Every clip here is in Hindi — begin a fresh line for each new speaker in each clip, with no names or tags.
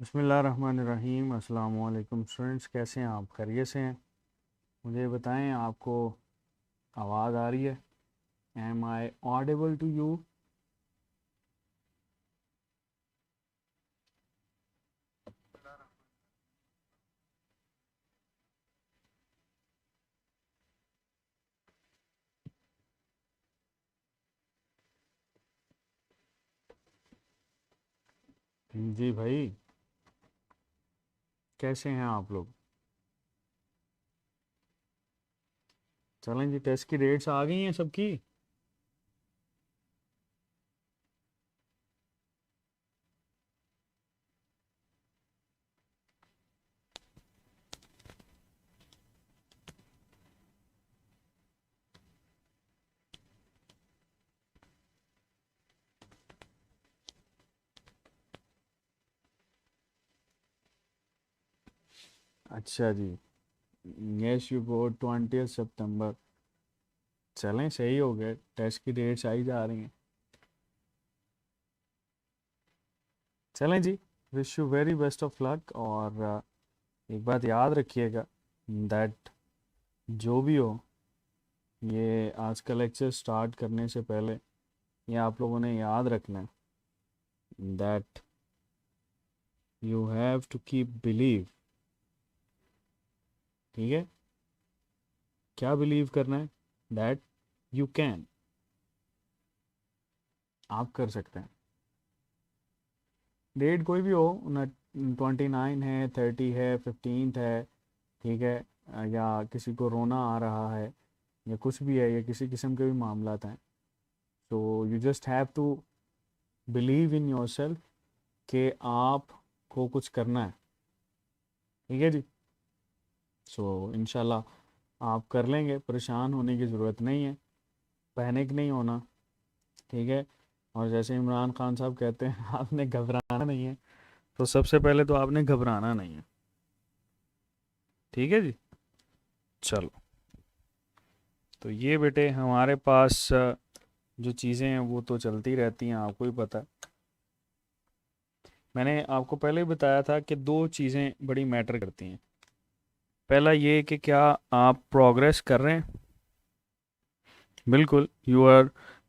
बिस्मिल्लाहिर्रहमानिर्रहीम। अस्सलाम वालेकुम स्टूडेंट्स, कैसे हैं आप? खैरियत से हैं? मुझे बताएं, आपको आवाज़ आ रही है? Am I audible to you? जी भाई, कैसे हैं आप लोग? चलें जी, टेस्ट की डेट्स आ गई हैं सबकी? अच्छा जी। यस, यू गो 20 सितंबर। चलें, सही हो गए, टेस्ट की डेट्स आई जा रही हैं। चलें जी, wish you very best of luck. और एक बात याद रखिएगा, दैट जो भी हो, ये आज का लेक्चर स्टार्ट करने से पहले ये आप लोगों ने याद रखना है that you have to keep believe। ठीक है? क्या बिलीव करना है? that you can, आप कर सकते हैं। डेट कोई भी हो ना, 29 है, 30 है, 15th है, ठीक है, या किसी को रोना आ रहा है, या कुछ भी है, या किसी किस्म के भी मामला हैं, तो you just have to believe in your self कि आपको कुछ करना है। ठीक है जी? सो इंशाल्लाह आप कर लेंगे, परेशान होने की ज़रूरत नहीं है, पैनिक नहीं होना। ठीक है? और जैसे इमरान खान साहब कहते हैं आपने घबराना नहीं है, तो सबसे पहले तो आपने घबराना नहीं है। ठीक है जी? चलो, तो ये बेटे हमारे पास जो चीज़ें हैं वो तो चलती रहती हैं, आपको ही पता है। मैंने आपको पहले ही बताया था कि दो चीज़ें बड़ी मैटर करती हैं। पहला ये कि क्या आप प्रोग्रेस कर रहे हैं। बिल्कुल,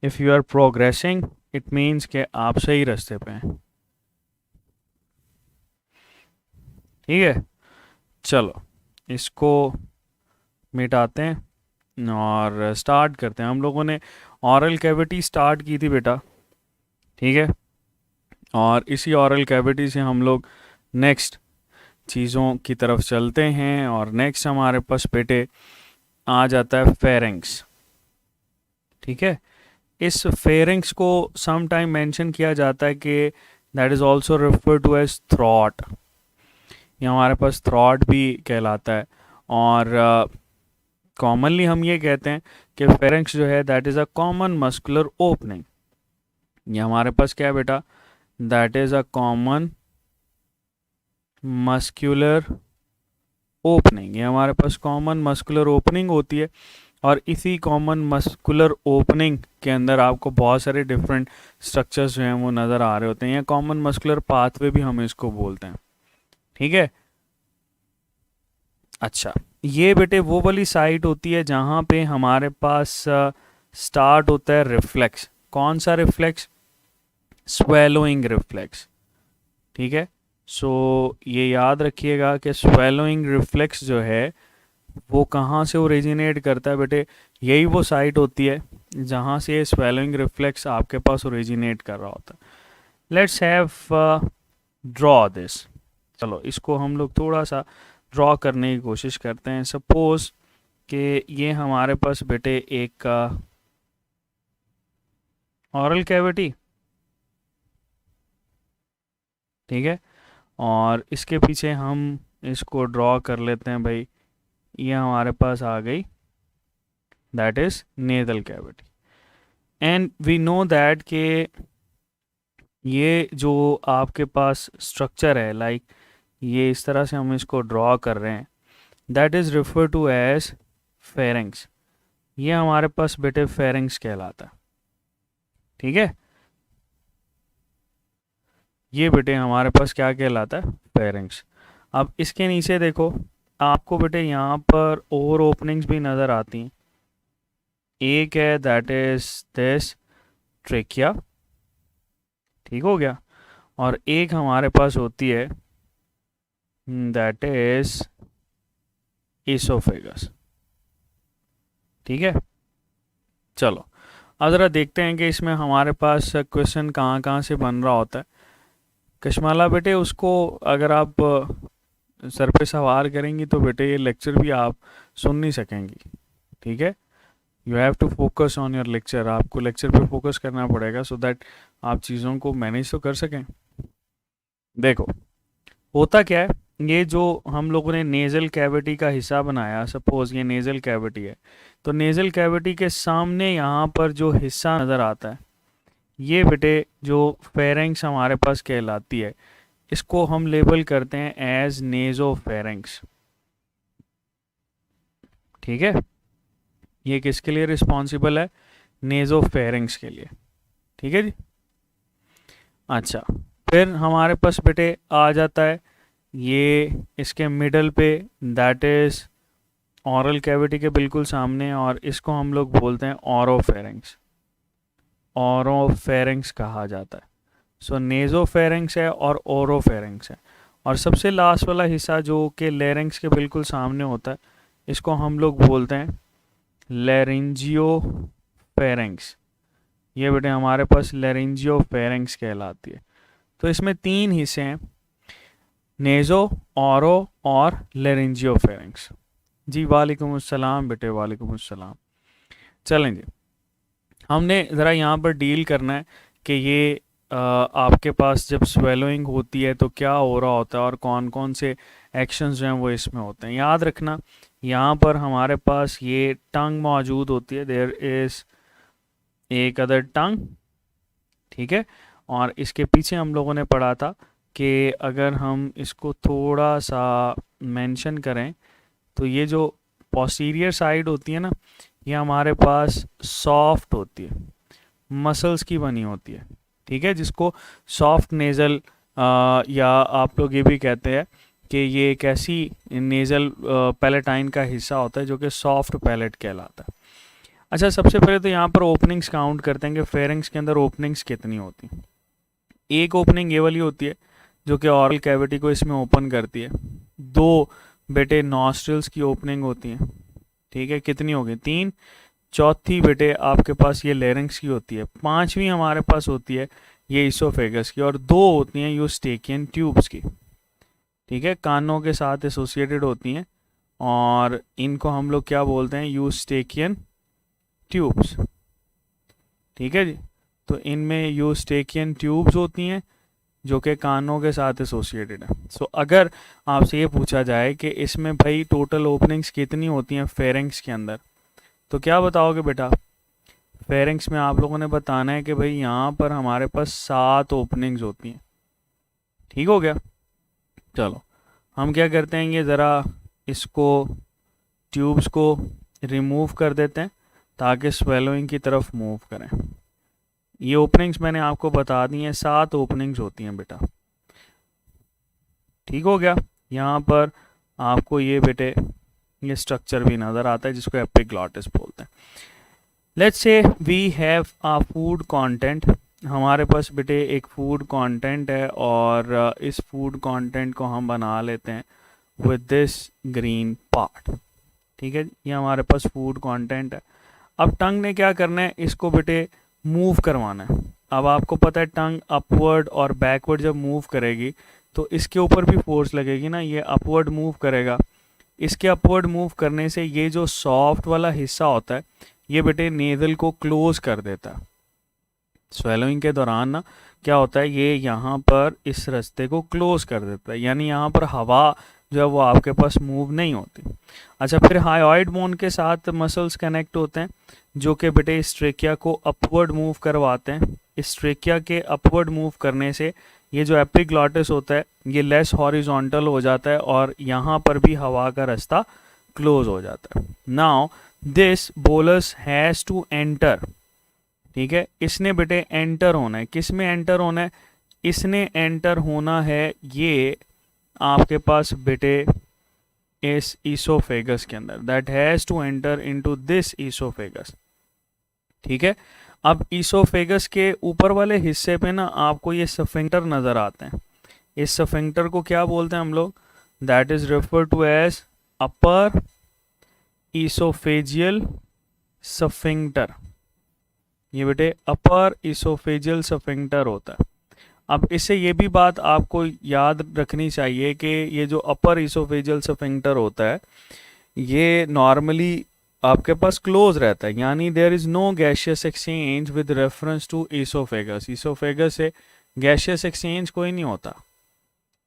if you are progressing, it means कि आप सही रास्ते पे हैं। ठीक है? चलो, इसको मिटाते हैं और स्टार्ट करते हैं। हम लोगों ने ऑरल कैविटी स्टार्ट की थी बेटा। ठीक है? और इसी ऑरल कैविटी से हम लोग नेक्स्ट चीज़ों की तरफ चलते हैं, और नेक्स्ट हमारे पास बेटे आ जाता है फेरेंक्स। ठीक है? इस फेरेंक्स को सम टाइम मेंशन किया जाता है कि that is also refer to as throat. ये हमारे पास थ्रॉट भी कहलाता है। और कॉमनली हम ये कहते हैं कि फेरेंक्स जो है that is a common muscular opening. ये हमारे पास क्या है बेटा? That is a common muscular opening. ये हमारे पास कॉमन मस्कुलर ओपनिंग होती है, और इसी कॉमन मस्कुलर ओपनिंग के अंदर आपको बहुत सारे डिफरेंट स्ट्रक्चर्स जो हैं वो नज़र आ रहे होते हैं, या कॉमन मस्कुलर पाथवे भी हम इसको बोलते हैं। ठीक है? अच्छा, ये बेटे वो वाली साइट होती है जहाँ पे हमारे पास स्टार्ट होता है रिफ्लेक्स। कौन सा रिफ्लेक्स? Swallowing reflex. ठीक है? सो ये याद रखिएगा कि स्वेलोइंग रिफ्लेक्स जो है वो कहाँ से ओरिजिनेट करता है बेटे? यही वो साइट होती है जहाँ से स्वेलोइंग रिफ्लेक्स आपके पास ओरिजिनेट कर रहा होता है। Let's have draw this. चलो, इसको हम लोग थोड़ा सा ड्रॉ करने की कोशिश करते हैं। सपोज कि ये हमारे पास बेटे एक ऑरल कैविटी। ठीक है? और इसके पीछे हम इसको ड्रॉ कर लेते हैं भाई। ये हमारे पास आ गई, that is nasal cavity. And we know that कि ये जो आपके पास स्ट्रक्चर है, लाइक ये इस तरह से हम इसको ड्रॉ कर रहे हैं, that is refer to as pharynx. ये हमारे पास बेटे फेरेंक्स कहलाता है। ठीक है? ये बेटे हमारे पास क्या कहलाता है, फेरिंग्स। अब इसके नीचे देखो, आपको बेटे यहाँ पर और ओपनिंग्स भी नज़र आती हैं। एक है दैट इज दिस ट्रेकिया, ठीक हो गया, और एक हमारे पास होती है दैट इज इसोफेगस, ठीक है। चलो अब ज़रा देखते हैं कि इसमें हमारे पास क्वेश्चन कहाँ कहाँ से बन रहा होता है। कश्माला बेटे उसको अगर आप सर पे सवार करेंगी तो बेटे ये लेक्चर भी आप सुन नहीं सकेंगी, ठीक है। You have to focus on your lecture, आपको लेक्चर पे फोकस करना पड़ेगा सो दैट आप चीज़ों को मैनेज तो कर सकें। देखो होता क्या है, ये जो हम लोगों ने नेज़ल कैविटी का हिस्सा बनाया, सपोज ये नेज़ल कैविटी है, तो नेज़ल कैविटी के सामने यहाँ पर जो हिस्सा नज़र आता है, ये बेटे जो फेरेंक्स हमारे पास कहलाती है, इसको हम लेबल करते हैं एज नेज़ोफेरेंक्स, ठीक है। ये किसके लिए रिस्पॉन्सिबल है, नेज़ोफेरेंक्स के लिए, ठीक है जी। अच्छा, फिर हमारे पास बेटे आ जाता है ये इसके मिडल पे, दैट इज ऑरल कैविटी के बिल्कुल सामने, और इसको हम लोग बोलते हैं ऑरोफेरेंक्स, ऑरोफेरेंक्स कहा जाता है। सो नेज़ोफेरेंक्स है और ओरोफेरेंक्स है, और सबसे लास्ट वाला हिस्सा जो कि लेरेंक्स के बिल्कुल सामने होता है, इसको हम लोग बोलते हैं लेरेंजियोफेरेंक्स। ये बेटे हमारे पास लेरेंजियोफेरेंक्स कहलाती है। तो इसमें तीन हिस्से हैं, नेज़ो, ऑरो और लेरेंजियोफेरेंक्स। जी वालेकुम अस्सलाम बेटे, वालेकुम अस्सलाम। चलें जी, हमने ज़रा यहाँ पर डील करना है कि ये आपके पास जब स्वेलोइंग होती है तो क्या हो रहा होता है और कौन कौन से एक्शंस जो हैं वो इसमें होते हैं। याद रखना यहाँ पर हमारे पास ये टंग मौजूद होती है, देयर इज़ एक अदर टंग, ठीक है। और इसके पीछे हम लोगों ने पढ़ा था कि अगर हम इसको थोड़ा सा मेंशन करें तो ये जो पोस्टीरियर साइड होती है ना, ये हमारे पास सॉफ्ट होती है, मसल्स की बनी होती है, ठीक है, जिसको सॉफ्ट नेज़ल या आप लोग ये भी कहते हैं कि ये एक ऐसी नेज़ल पैलेटाइन का हिस्सा होता है जो कि सॉफ्ट पैलेट कहलाता है। अच्छा, सबसे पहले तो यहाँ पर ओपनिंग्स काउंट करते हैं कि फेरिंग्स के अंदर ओपनिंग्स कितनी होती हैं। एक ओपनिंग ये वाली होती है जो कि ऑरल कैविटी को इसमें ओपन करती है। दो बेटे नॉस्ट्रिल्स की ओपनिंग होती हैं, ठीक है, कितनी होगी, तीन। चौथी बेटे आपके पास ये लेरिंग्स की होती है। पांचवी हमारे पास होती है ये इसोफेगस की, और दो होती हैं यूस्टेकियन ट्यूब्स की, ठीक है, कानों के साथ एसोसिएटेड होती हैं, और इनको हम लोग क्या बोलते हैं, यूस्टेकियन ट्यूब्स, ठीक है जी। तो इनमें यूस्टेकियन ट्यूब्स होती हैं जो कि कानों के साथ एसोसिएटेड है। सो अगर आपसे ये पूछा जाए कि इसमें भाई टोटल ओपनिंग्स कितनी होती हैं फेरिंग्स के अंदर, तो क्या बताओगे बेटा। फेरिंग्स में आप लोगों ने बताना है कि भाई यहाँ पर हमारे पास 7 ओपनिंग्स होती हैं, ठीक हो गया। चलो हम क्या करते हैं, ये ज़रा इसको ट्यूब्स को रिमूव कर देते हैं ताकि स्वेलोइंग की तरफ मूव करें। ये ओपनिंग्स मैंने आपको बता दी हैं, 7 ओपनिंग्स होती हैं बेटा, ठीक हो गया। यहाँ पर आपको ये बेटे ये स्ट्रक्चर भी नज़र आता है जिसको एपिग्लॉटिस बोलते हैं। Let's say we have a food content, हमारे पास बेटे एक फूड कंटेंट है, और इस फूड कंटेंट को हम बना लेते हैं विद दिस ग्रीन पार्ट, ठीक है, ये हमारे पास फूड कंटेंट है। अब टंग ने क्या करना है, इसको बेटे मूव करवाना है। अब आपको पता है टंग अपवर्ड और बैकवर्ड जब मूव करेगी तो इसके ऊपर भी फोर्स लगेगी ना, ये अपवर्ड मूव करेगा। इसके अपवर्ड मूव करने से ये जो सॉफ्ट वाला हिस्सा होता है ये बेटे नेज़ल को क्लोज कर देता है। स्वेलोइंग के दौरान ना क्या होता है, ये यहाँ पर इस रास्ते को क्लोज कर देता है, यानी यहाँ पर हवा जो है वो आपके पास मूव नहीं होती। अच्छा, फिर हायोइड बोन के साथ मसल्स कनेक्ट होते हैं जो कि बेटे इस ट्रेकिया को अपवर्ड मूव करवाते हैं। इस ट्रेकिया के अपवर्ड मूव करने से ये जो एपिग्लॉटिस होता है ये लेस हॉरिजॉन्टल हो जाता है और यहाँ पर भी हवा का रास्ता क्लोज हो जाता है। Now this bolus has to enter, ठीक है, इसने बेटे एंटर होना है, किस में एंटर होना है, इसने एंटर होना है ये आपके पास बेटे इस ईसोफेगस के अंदर, that has to enter into this oesophagus. ठीक है, अब ईसोफेगस के ऊपर वाले हिस्से पे ना आपको ये सफिंक्टर नज़र आते हैं। इस सफिंक्टर को क्या बोलते हैं हम लोग? That is refer to as upper oesophageal sphincter. ये बेटे अपर ईसोफेजियल सफिंक्टर होता है। अब इससे ये भी बात आपको याद रखनी चाहिए कि ये जो अपर ईसोफेजियल सफिंक्टर होता है ये नॉर्मली आपके पास क्लोज रहता है, यानी there is no gaseous exchange with reference to oesophagus. Oesophagus से गैशियस एक्सचेंज कोई नहीं होता।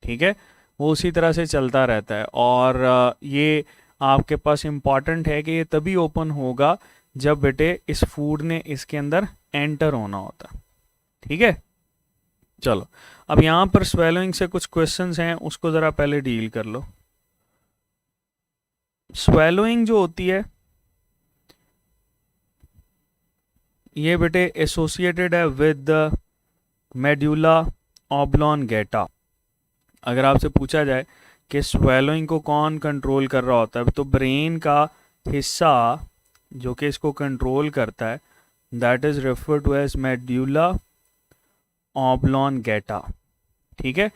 ठीक है, वो उसी तरह से चलता रहता है। और ये आपके पास इम्पॉर्टेंट है कि ये तभी ओपन होगा जब बेटे इस फूड ने इसके अंदर एंटर होना होता। ठीक है, चलो अब यहाँ पर स्वेलोइंग से कुछ क्वेश्चंस हैं, उसको ज़रा पहले डील कर लो। स्वेलोइंग जो होती है ये बेटे एसोसिएटेड है विद द मेड्यूला ऑब्लॉन्गेटा। अगर आपसे पूछा जाए कि स्वेलोइंग को कौन कंट्रोल कर रहा होता है, तो ब्रेन का हिस्सा जो कि इसको कंट्रोल करता है that is refer to as medulla oblongata. ठीक है,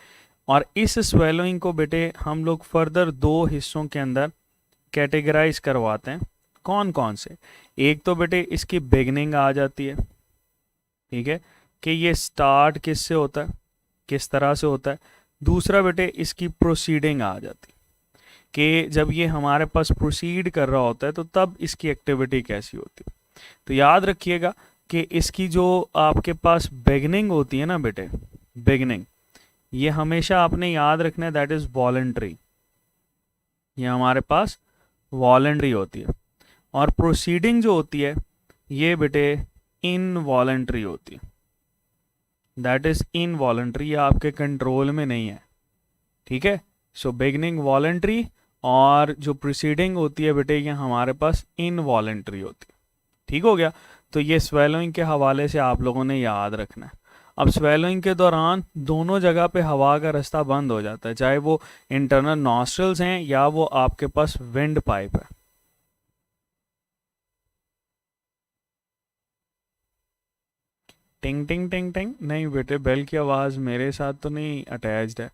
और इस स्वेलोइंग को बेटे हम लोग फर्दर दो हिस्सों के अंदर कैटेगराइज करवाते हैं। कौन कौन से? एक तो बेटे इसकी बिगनिंग आ जाती है। ठीक है, कि ये स्टार्ट किससे होता है, किस तरह से होता है। दूसरा बेटे इसकी प्रोसीडिंग आ जाती है कि जब ये हमारे पास प्रोसीड कर रहा होता है तो तब इसकी एक्टिविटी कैसी होती है। तो याद रखिएगा कि इसकी जो आपके पास बिगनिंग होती है ना बेटे, बिगनिंग ये हमेशा आपने याद रखना है दैट इज़ वॉलंटरी। ये हमारे पास वॉलंटरी होती है। और प्रोसीडिंग जो होती है ये बेटे इनवॉलंटरी होती है, दैट इज इनवॉलंटरी, ये आपके कंट्रोल में नहीं है। ठीक है, सो बिगनिंग वॉलंटरी और जो प्रीसीडिंग होती है बेटे ये हमारे पास इनवॉलंटरी होती है। ठीक हो गया, तो ये स्वेलोइंग के हवाले से आप लोगों ने याद रखना है। अब स्वेलोइंग के दौरान दोनों जगह पे हवा का रास्ता बंद हो जाता है, चाहे वो इंटरनल नॉस्ट्रल्स हैं या वो आपके पास विंड पाइप है। टिंग टिंग टिंग टिंग नहीं बेटे, बेल की आवाज़ मेरे साथ तो नहीं अटैच्ड है।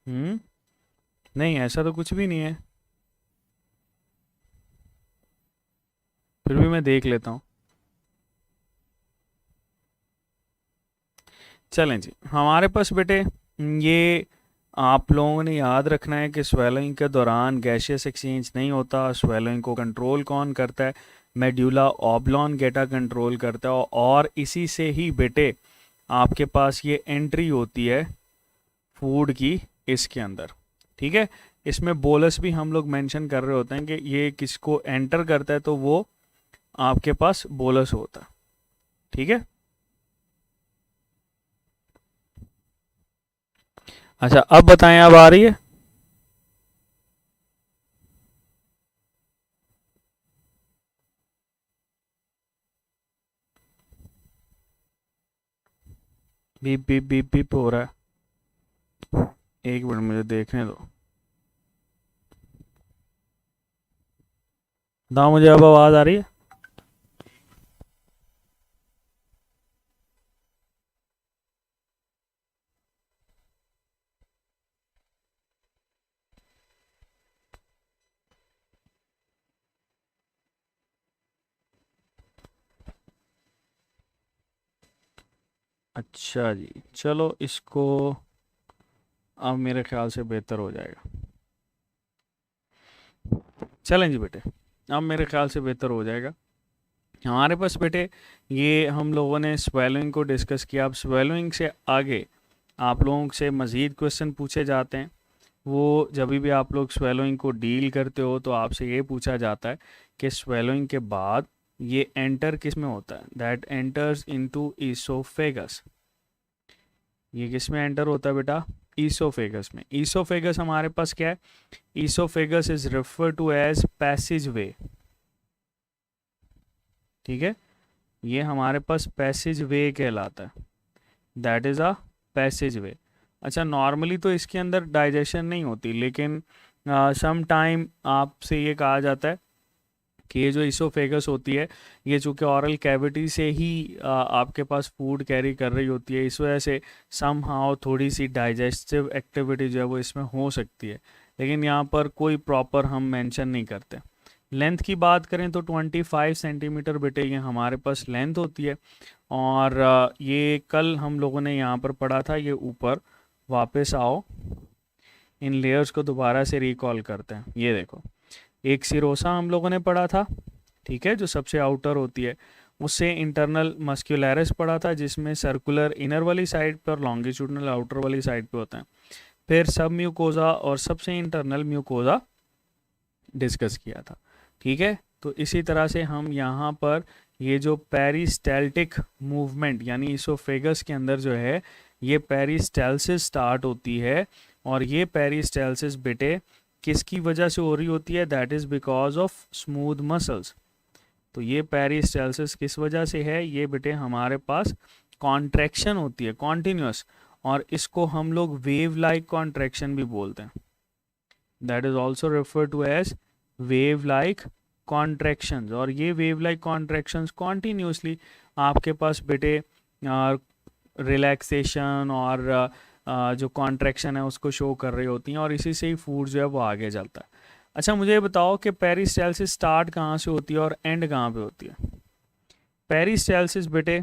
नहीं ऐसा तो कुछ भी नहीं है, फिर भी मैं देख लेता हूँ। चलें जी, हमारे पास बेटे ये आप लोगों ने याद रखना है कि स्वेलिंग के दौरान गैशियस एक्सचेंज नहीं होता। स्वेलिंग को कंट्रोल कौन करता है? मेड्यूला ऑब्लॉन्गेटा कंट्रोल करता है, और इसी से ही बेटे आपके पास ये एंट्री होती है फूड की इसके अंदर। ठीक है, इसमें बोलस भी हम लोग मेंशन कर रहे होते हैं कि ये किसको एंटर करता है, तो वो आपके पास बोलस होता है। ठीक है, अच्छा अब बताएं, अब आ रही है? बीप बीप बीप बीप हो रहा है, एक मिनट मुझे देखने दो। ना मुझे अब आवाज़ आ रही है? अच्छा जी, चलो इसको अब मेरे ख्याल से बेहतर हो जाएगा। चलें जी बेटे, अब मेरे ख्याल से बेहतर हो जाएगा। हमारे पास बेटे ये हम लोगों ने स्वेलोइंग को डिस्कस किया। अब स्वेलोइंग से आगे आप लोगों से मज़ीद क्वेश्चन पूछे जाते हैं। वो जब भी आप लोग स्वेलोइंग को डील करते हो तो आपसे ये पूछा जाता है कि स्वेलोइंग के बाद ये एंटर किस में होता है? That enters into oesophagus. ये किस में एंटर होता है बेटा? ईसोफेगस में। ईसोफेगस हमारे पास क्या है? Oesophagus is refer to as passage way. ठीक है, ये हमारे पास पैसेज वे कहलाता है, that is a passage way. अच्छा, नॉर्मली तो इसके अंदर डाइजेशन नहीं होती, लेकिन सम टाइम आपसे ये कहा जाता है कि ये जो इसोफेगस होती है, ये चूँकि ऑरल कैविटी से ही आपके पास फूड कैरी कर रही होती है, इस वजह से सम हाउ थोड़ी सी डाइजेस्टिव एक्टिविटी जो है वो इसमें हो सकती है, लेकिन यहाँ पर कोई प्रॉपर हम मेंशन नहीं करते। लेंथ की बात करें तो 25 सेंटीमीटर बेटे ये हमारे पास लेंथ होती है। और ये कल हम लोगों ने यहाँ पर पढ़ा था, ये ऊपर वापस आओ, इन लेयर्स को दोबारा से रिकॉल करते हैं। ये देखो, एक सिरोसा हम लोगों ने पढ़ा था, ठीक है, जो सबसे आउटर होती है। उससे इंटरनल मस्क्यूलरिस पढ़ा था, जिसमें सर्कुलर इनर वाली साइड पर, लॉन्गिट्यूडनल आउटर वाली साइड पे होता है। फिर सब म्यूकोजा और सबसे इंटरनल म्यूकोजा डिस्कस किया था, ठीक है। तो इसी तरह से हम यहाँ पर ये जो पेरिस्टैल्टिक मूवमेंट यानी इसोफेगस के अंदर जो है ये पेरिस्टैल्सिस स्टार्ट होती है, और ये पेरिस्टैल्सिस बेटे किसकी वजह से हो रही होती है, that is because of smooth muscles. तो ये पेरिस्टैल्सिस किस वजह से है, ये बेटे हमारे पास कॉन्ट्रैक्शन होती है कॉन्टिन्यूस, और इसको हम लोग वेव लाइक कॉन्ट्रैक्शन भी बोलते हैं, that is also refer to as wave like contractions. और ये वेव लाइक कॉन्ट्रैक्शंस कॉन्टीन्यूसली आपके पास बेटे रिलैक्सेशन और जो कॉन्ट्रैक्शन है उसको शो कर रही होती हैं, और इसी से ही फूड जो है वो आगे चलता है। अच्छा, मुझे ये बताओ कि पेरिस्टैल्सिस स्टार्ट कहाँ से होती है और एंड कहाँ पे होती है। पेरिस्टैल्सिस बेटे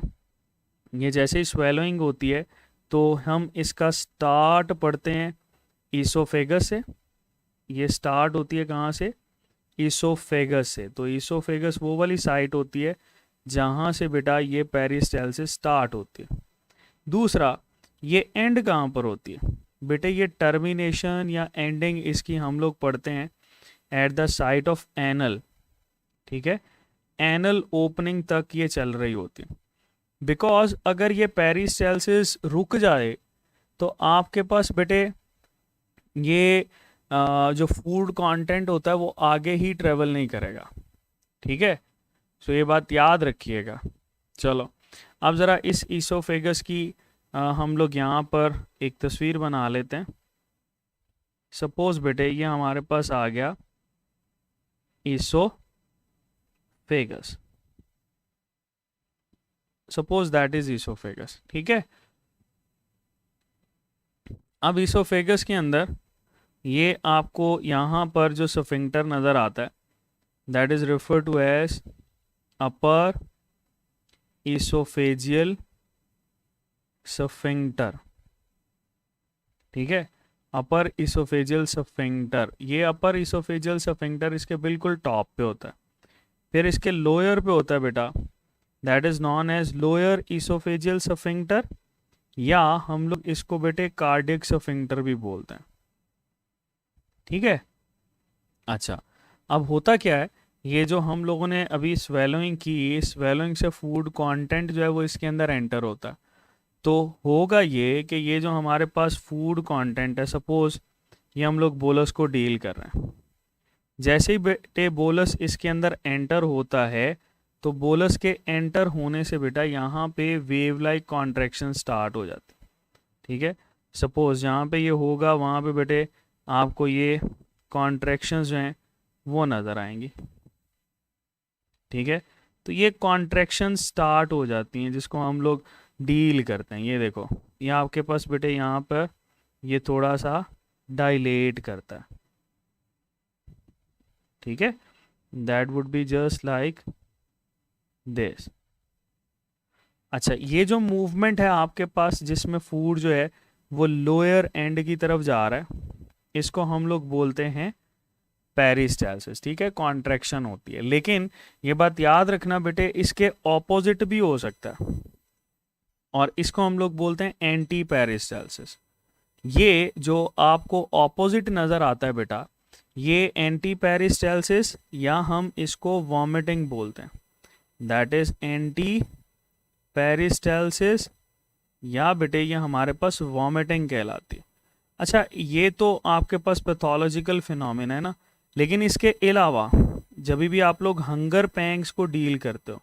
ये जैसे ही स्वेलोइंग होती है तो हम इसका स्टार्ट पढ़ते हैं ईसोफेगस से। ये स्टार्ट होती है कहाँ से, ईसोफेगस से। तो ईसोफेगस वो वाली साइट होती है जहाँ से बेटा ये पेरिस्टैल्सिस स्टार्ट होती है। दूसरा, ये एंड कहाँ पर होती है बेटे, ये टर्मिनेशन या एंडिंग इसकी हम लोग पढ़ते हैं at the site of anal, ठीक है। एनल ओपनिंग तक ये चल रही होती है, बिकॉज अगर ये पेरिस्टैल्सिस रुक जाए तो आपके पास बेटे ये जो फूड कंटेंट होता है वो आगे ही ट्रेवल नहीं करेगा, ठीक है। सो ये बात याद रखिएगा। चलो, अब ज़रा इस ईसोफेगस की हम लोग यहाँ पर एक तस्वीर बना लेते हैं। सपोज बेटे ये हमारे पास आ गया oesophagus, suppose that is oesophagus, ठीक है। अब ईसोफेगस के अंदर ये आपको यहाँ पर जो सफिंक्टर नज़र आता है that is refer to as upper oesophageal sphincter, ठीक है। अपर ईसोफेजियल सफिंक्टर, ये अपर ईसोफेजियल सफिंक्टर इसके बिल्कुल टॉप पे होता है। फिर इसके लोअर पे होता है बेटा, that is known as lower oesophageal sphincter, या हम लोग इसको बेटे कार्डियक सफिंक्टर भी बोलते हैं, ठीक है। अच्छा, अब होता क्या है, ये जो हम लोगों ने अभी स्वेलोइंग की, स्वेलोइंग से फूड कंटेंट जो है वो इसके अंदर एंटर होता है। तो होगा ये कि ये जो हमारे पास फूड कंटेंट है, सपोज ये हम लोग बोलस को डील कर रहे हैं, जैसे ही बेटे बोलस इसके अंदर एंटर होता है तो बोलस के एंटर होने से बेटा यहाँ पे वेव लाइक कॉन्ट्रैक्शन स्टार्ट हो जाती है, ठीक है। सपोज जहाँ पे ये होगा वहाँ पे बेटे आपको ये कॉन्ट्रैक्शंस जो हैं वो नज़र आएंगी, ठीक है। तो ये कॉन्ट्रैक्शन स्टार्ट हो जाती हैं जिसको हम लोग डील करते हैं। ये देखो, ये आपके पास बेटे यहाँ पर ये थोड़ा सा डायलेट करता है, ठीक है। That would be just like this. अच्छा, ये जो मूवमेंट है आपके पास जिसमें फूड जो है वो लोअर एंड की तरफ जा रहा है, इसको हम लोग बोलते हैं पेरिस्टैल्सिस, ठीक है। कॉन्ट्रैक्शन होती है, लेकिन ये बात याद रखना बेटे इसके ऑपोजिट भी हो सकता है, और इसको हम लोग बोलते हैं एंटी पेरिस्टैल्सिस। ये जो आपको ऑपोजिट नज़र आता है बेटा, ये एंटी पेरिस्टैल्सिस, या हम इसको वॉमिटिंग बोलते हैं, दैट इज एंटी पेरिस्टैल्सिस, या बेटे ये हमारे पास वॉमिटिंग कहलाती है। अच्छा, ये तो आपके पास पैथोलॉजिकल फिनोमेना है ना, लेकिन इसके अलावा जब भी आप लोग हंगर पैंग्स को डील करते हो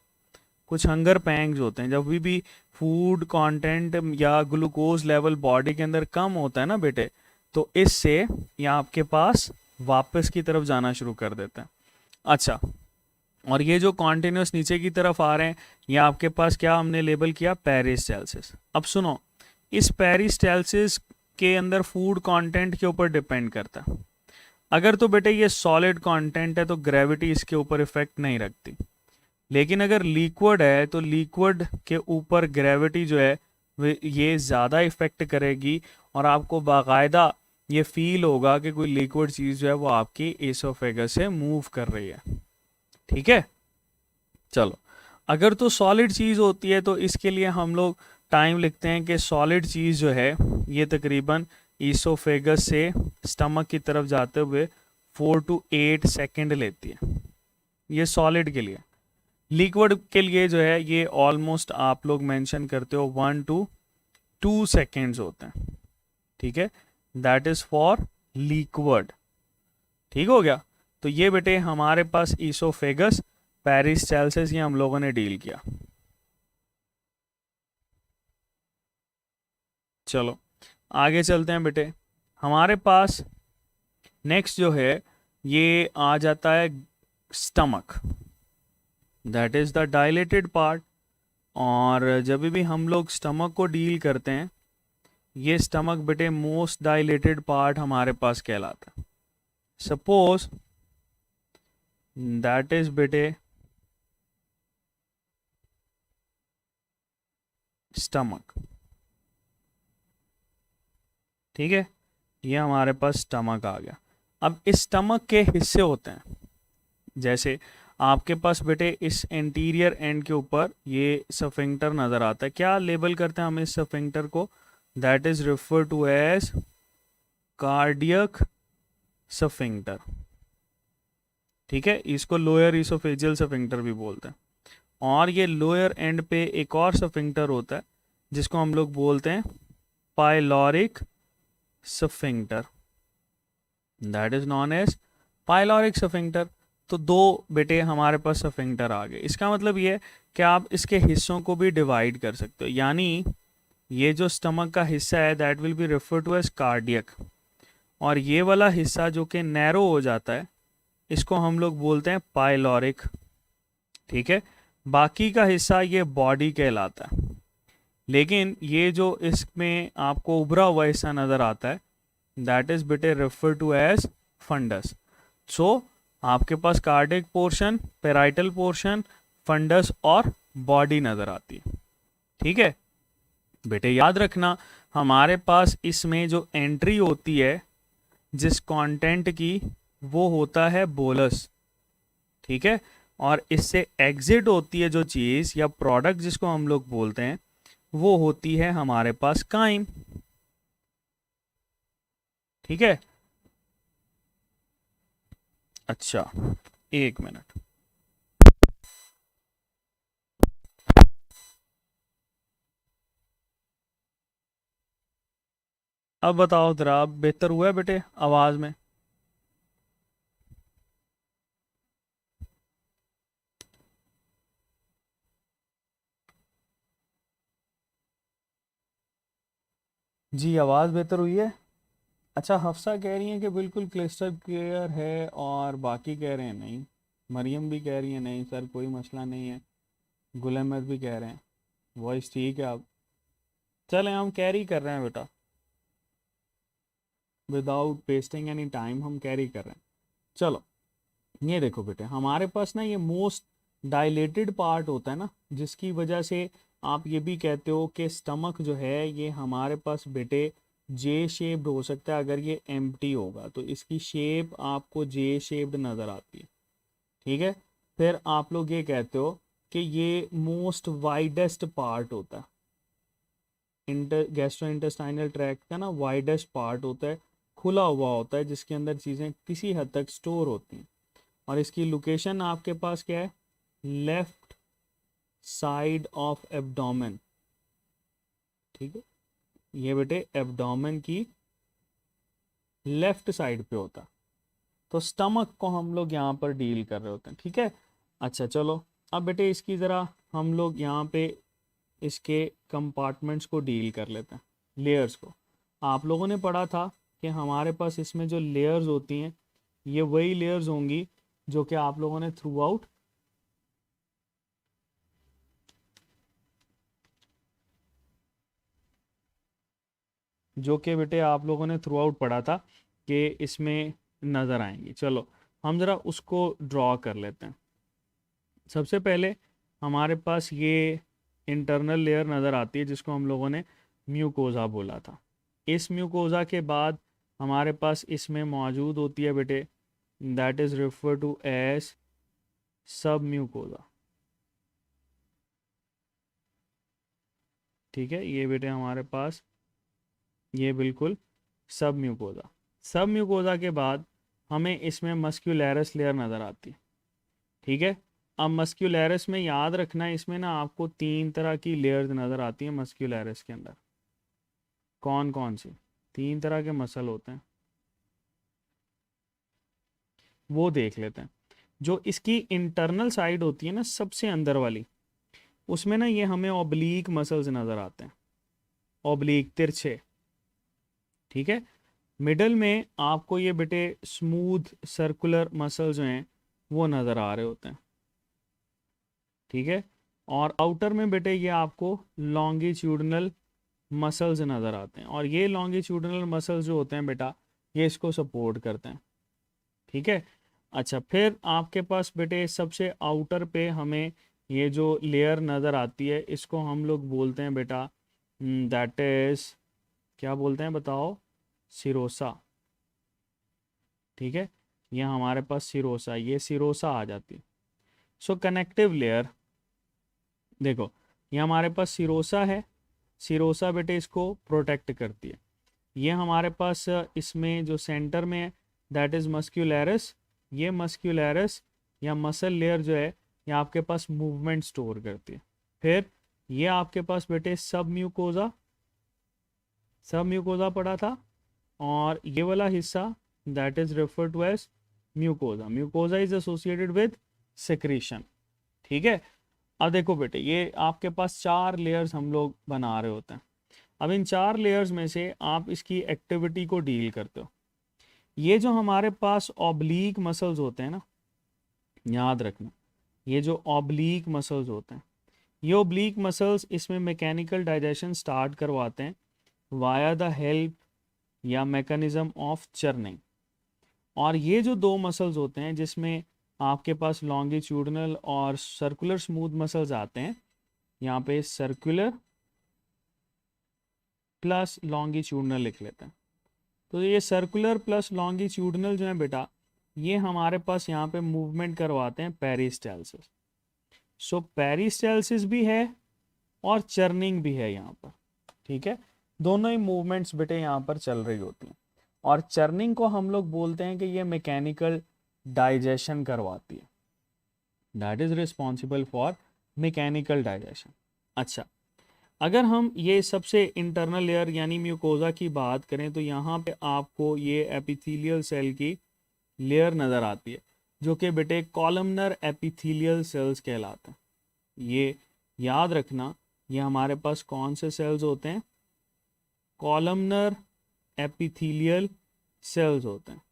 कुछ हंगर पैंग्स होते हैं। जब भी फूड कंटेंट या ग्लूकोज लेवल बॉडी के अंदर कम होता है ना बेटे, तो इससे ये आपके पास वापस की तरफ जाना शुरू कर देते हैं। अच्छा, और ये जो कॉन्टिन्यूस नीचे की तरफ आ रहे हैं, ये आपके पास क्या हमने लेबल किया, पेरिस्टाल्सिस। अब सुनो, इस पेरिस्टाल्सिस के अंदर फूड कंटेंट के ऊपर डिपेंड करता है। अगर तो बेटे ये सॉलिड कंटेंट है तो ग्रेविटी इसके ऊपर इफेक्ट नहीं रखती, लेकिन अगर लिक्विड है तो लिक्विड के ऊपर ग्रेविटी जो है ये ज़्यादा इफेक्ट करेगी, और आपको बाकायदा ये फील होगा कि कोई लिक्विड चीज़ जो है वो आपकी एसोफेगस से मूव कर रही है। ठीक है, चलो। अगर तो सॉलिड चीज़ होती है तो इसके लिए हम लोग टाइम लिखते हैं कि सॉलिड चीज़ जो है ये तकरीबन ईसोफेगस से स्टमक की तरफ जाते हुए 4 to 8 सेकेंड लेती है, ये सॉलिड के लिए। लिक्विड के लिए जो है ये ऑलमोस्ट आप लोग मेंशन करते हो 1 to 2 सेकेंड्स होते हैं। ठीक है, दैट इज़ फॉर लिक्विड। ठीक हो गया। तो ये बेटे हमारे पास ईसोफेगस, पेरिस्टाल्सिस, ये हम लोगों ने डील किया। चलो आगे चलते हैं बेटे। हमारे पास नेक्स्ट जो है ये आ जाता है stomach, that is the dilated part. और जब भी हम लोग स्टमक को डील करते हैं, ये स्टमक बेटे मोस्ट डायलेटेड पार्ट हमारे पास कहलाता है। सपोज दैट इज बेटे स्टमक। ठीक है, ये हमारे पास स्टमक आ गया। अब इस स्टमक के हिस्से होते हैं, जैसे आपके पास बेटे इस एंटीरियर एंड के ऊपर ये सफिंक्टर नज़र आता है। क्या लेबल करते हैं हम इस सफिंक्टर को, that is refer to as cardiac sphincter. ठीक है, इसको लोअर इसोफेजियल सफिंक्टर भी बोलते हैं। और ये लोअर एंड पे एक और सफिंक्टर होता है जिसको हम लोग बोलते हैं pyloric sphincter, that is known as pyloric sphincter. तो दो बेटे हमारे पास सफिंक्टर आ गए। इसका मतलब ये है कि आप इसके हिस्सों को भी डिवाइड कर सकते हो, यानी ये जो स्टमक का हिस्सा है that will be refer to as cardiac, और ये वाला हिस्सा जो कि नैरो हो जाता है इसको हम लोग बोलते हैं पाइलोरिक। ठीक है, बाकी का हिस्सा ये बॉडी कहलाता है। लेकिन ये जो इसमें आपको उभरा हुआ हिस्सा नज़र आता है दैट इज बेटे refer to as fundus. So आपके पास cardiac portion, parietal portion, fundus और बॉडी नज़र आती है। ठीक है बेटे, याद रखना हमारे पास इसमें जो एंट्री होती है जिस कंटेंट की, वो होता है बोलस। ठीक है, और इससे एग्जिट होती है जो चीज़ या प्रोडक्ट जिसको हम लोग बोलते हैं, वो होती है हमारे पास काइम। ठीक है, अच्छा एक मिनट। अब बताओ जरा, अब बेहतर हुआ है बेटे आवाज़ में? जी आवाज़ बेहतर हुई है। अच्छा, हफ्सा कह रही है कि बिल्कुल क्लिस्टर क्लियर है, और बाकी कह रहे हैं नहीं। मरियम भी कह रही है नहीं सर कोई मसला नहीं है। गुल अहमद भी कह रहे हैं वॉइस ठीक है। अब चलें, हम कैरी कर रहे हैं बेटा, विदाउट वेस्टिंग एनी टाइम हम कैरी कर रहे हैं। चलो ये देखो बेटे, हमारे पास ना ये मोस्ट डायलेटेड पार्ट होता है ना, जिसकी वजह से आप ये भी कहते हो कि स्टमक जो है ये हमारे पास बेटे जे शेप्ड हो सकता है। अगर ये एम्प्टी होगा तो इसकी शेप आपको जे शेप्ड नज़र आती है। ठीक है, फिर आप लोग ये कहते हो कि ये मोस्ट वाइडेस्ट पार्ट होता है, गैस्ट्रो इंटेस्टाइनल ट्रैक्ट का ना वाइडेस्ट पार्ट होता है, खुला हुआ होता है, जिसके अंदर चीज़ें किसी हद तक स्टोर होती हैं। और इसकी लोकेशन आपके पास क्या है, लेफ्ट साइड ऑफ एब्डोमेन। ठीक है, ये बेटे एब्डोमेन की लेफ्ट साइड पे होता है। तो स्टमक को हम लोग यहाँ पर डील कर रहे होते हैं। ठीक है, अच्छा चलो अब बेटे इसकी ज़रा हम लोग यहाँ पे इसके कंपार्टमेंट्स को डील कर लेते हैं, लेयर्स को। आप लोगों ने पढ़ा था कि हमारे पास इसमें जो लेयर्स होती हैं ये वही लेयर्स होंगी जो कि आप लोगों ने थ्रू आउट बेटे आप लोगों ने थ्रू आउट पढ़ा था कि इसमें नज़र आएंगी। चलो हम ज़रा उसको ड्रॉ कर लेते हैं। सबसे पहले हमारे पास ये इंटरनल लेयर नज़र आती है जिसको हम लोगों ने म्यूकोज़ा बोला था। इस म्यूकोज़ा के बाद हमारे पास इसमें मौजूद होती है बेटे, that is refer to as sub mucosa. ठीक है, ये बेटे हमारे पास ये बिल्कुल सब म्यूकोज़ा। सब म्यूकोज़ा के बाद हमें इसमें मस्क्यूलैरस लेयर नज़र आती है। ठीक है, अब मस्क्यूलैरस में याद रखना है, इसमें ना आपको 3 तरह की लेयर्स नज़र आती हैं मस्क्यूलैरस के अंदर। कौन कौन सी 3 तरह के मसल होते हैं वो देख लेते हैं। जो इसकी इंटरनल साइड होती है ना, सबसे अंदर वाली, उसमें ना ये हमें ऑब्लीक मसल्स नज़र आते हैं, ऑब्लीक तिरछे। ठीक है, मिडल में आपको ये बेटे स्मूथ सर्कुलर मसल जो हैं वो नज़र आ रहे होते हैं। ठीक है, और आउटर में बेटे ये आपको लॉन्गिट्यूडनल मसल्स नज़र आते हैं, और ये लॉन्गिट्यूडनल मसल्स जो होते हैं बेटा ये इसको सपोर्ट करते हैं। ठीक है, अच्छा फिर आपके पास बेटे सबसे आउटर पे हमें ये जो लेयर नज़र आती है इसको हम लोग बोलते हैं बेटा, दैट इज़ क्या बोलते हैं बताओ, सिरोसा। ठीक है, ये हमारे पास सिरोसा, ये सिरोसा आ जाती है। सो कनेक्टिव लेयर देखो, ये हमारे पास सिरोसा है, सिरोसा बेटे इसको प्रोटेक्ट करती है। ये हमारे पास इसमें जो सेंटर में है दैट इज़ मस्क्यूलैरस। ये मस्क्यूलैरस या मसल लेयर जो है ये आपके पास मूवमेंट स्टोर करती है। फिर ये आपके पास बेटे सब म्यूकोजा, सब म्यूकोजा पड़ा था, और ये वाला हिस्सा that is refer to as mucosa. Mucosa is associated with secretion. ठीक है, अब देखो बेटे ये आपके पास 4 लेयर्स हम लोग बना रहे होते हैं। अब इन 4 लेयर्स में से आप इसकी एक्टिविटी को डील करते हो। ये जो हमारे पास ऑब्लीक मसल्स होते हैं ना, याद रखना, ये जो ऑब्लीक मसल्स होते हैं, ये ऑब्लीक मसल्स इसमें मैकेनिकल डाइजेशन स्टार्ट करवाते हैं वाया द हेल्प या मैकेनिज्म ऑफ चर्निंग। और ये जो 2 मसल्स होते हैं जिसमें आपके पास लॉन्गिट्यूडनल और सर्कुलर स्मूथ मसल्स आते हैं, यहाँ पे सर्कुलर प्लस लॉन्गिट्यूडनल लिख लेते हैं। तो ये सर्कुलर प्लस लॉन्गिट्यूडनल जो है बेटा ये हमारे पास यहाँ पे मूवमेंट करवाते हैं पेरिस्टालसिस। सो पेरिस्टालसिस भी है और चर्निंग भी है यहाँ पर। ठीक है, दोनों ही मूवमेंट्स बेटे यहाँ पर चल रही होती हैं, और चर्निंग को हम लोग बोलते हैं कि ये मैकेनिकल डाइजेशन करवाती है, that is responsible for mechanical digestion. अच्छा, अगर हम ये सबसे इंटरनल लेयर यानी म्यूकोजा की बात करें तो यहाँ पे आपको ये एपिथेलियल सेल की लेयर नज़र आती है जो कि बेटे कॉलमनर एपिथेलियल सेल्स कहलाते हैं। ये याद रखना, ये हमारे पास कौन से सेल्स होते हैं, कॉलमनर एपिथेलियल सेल्स होते हैं।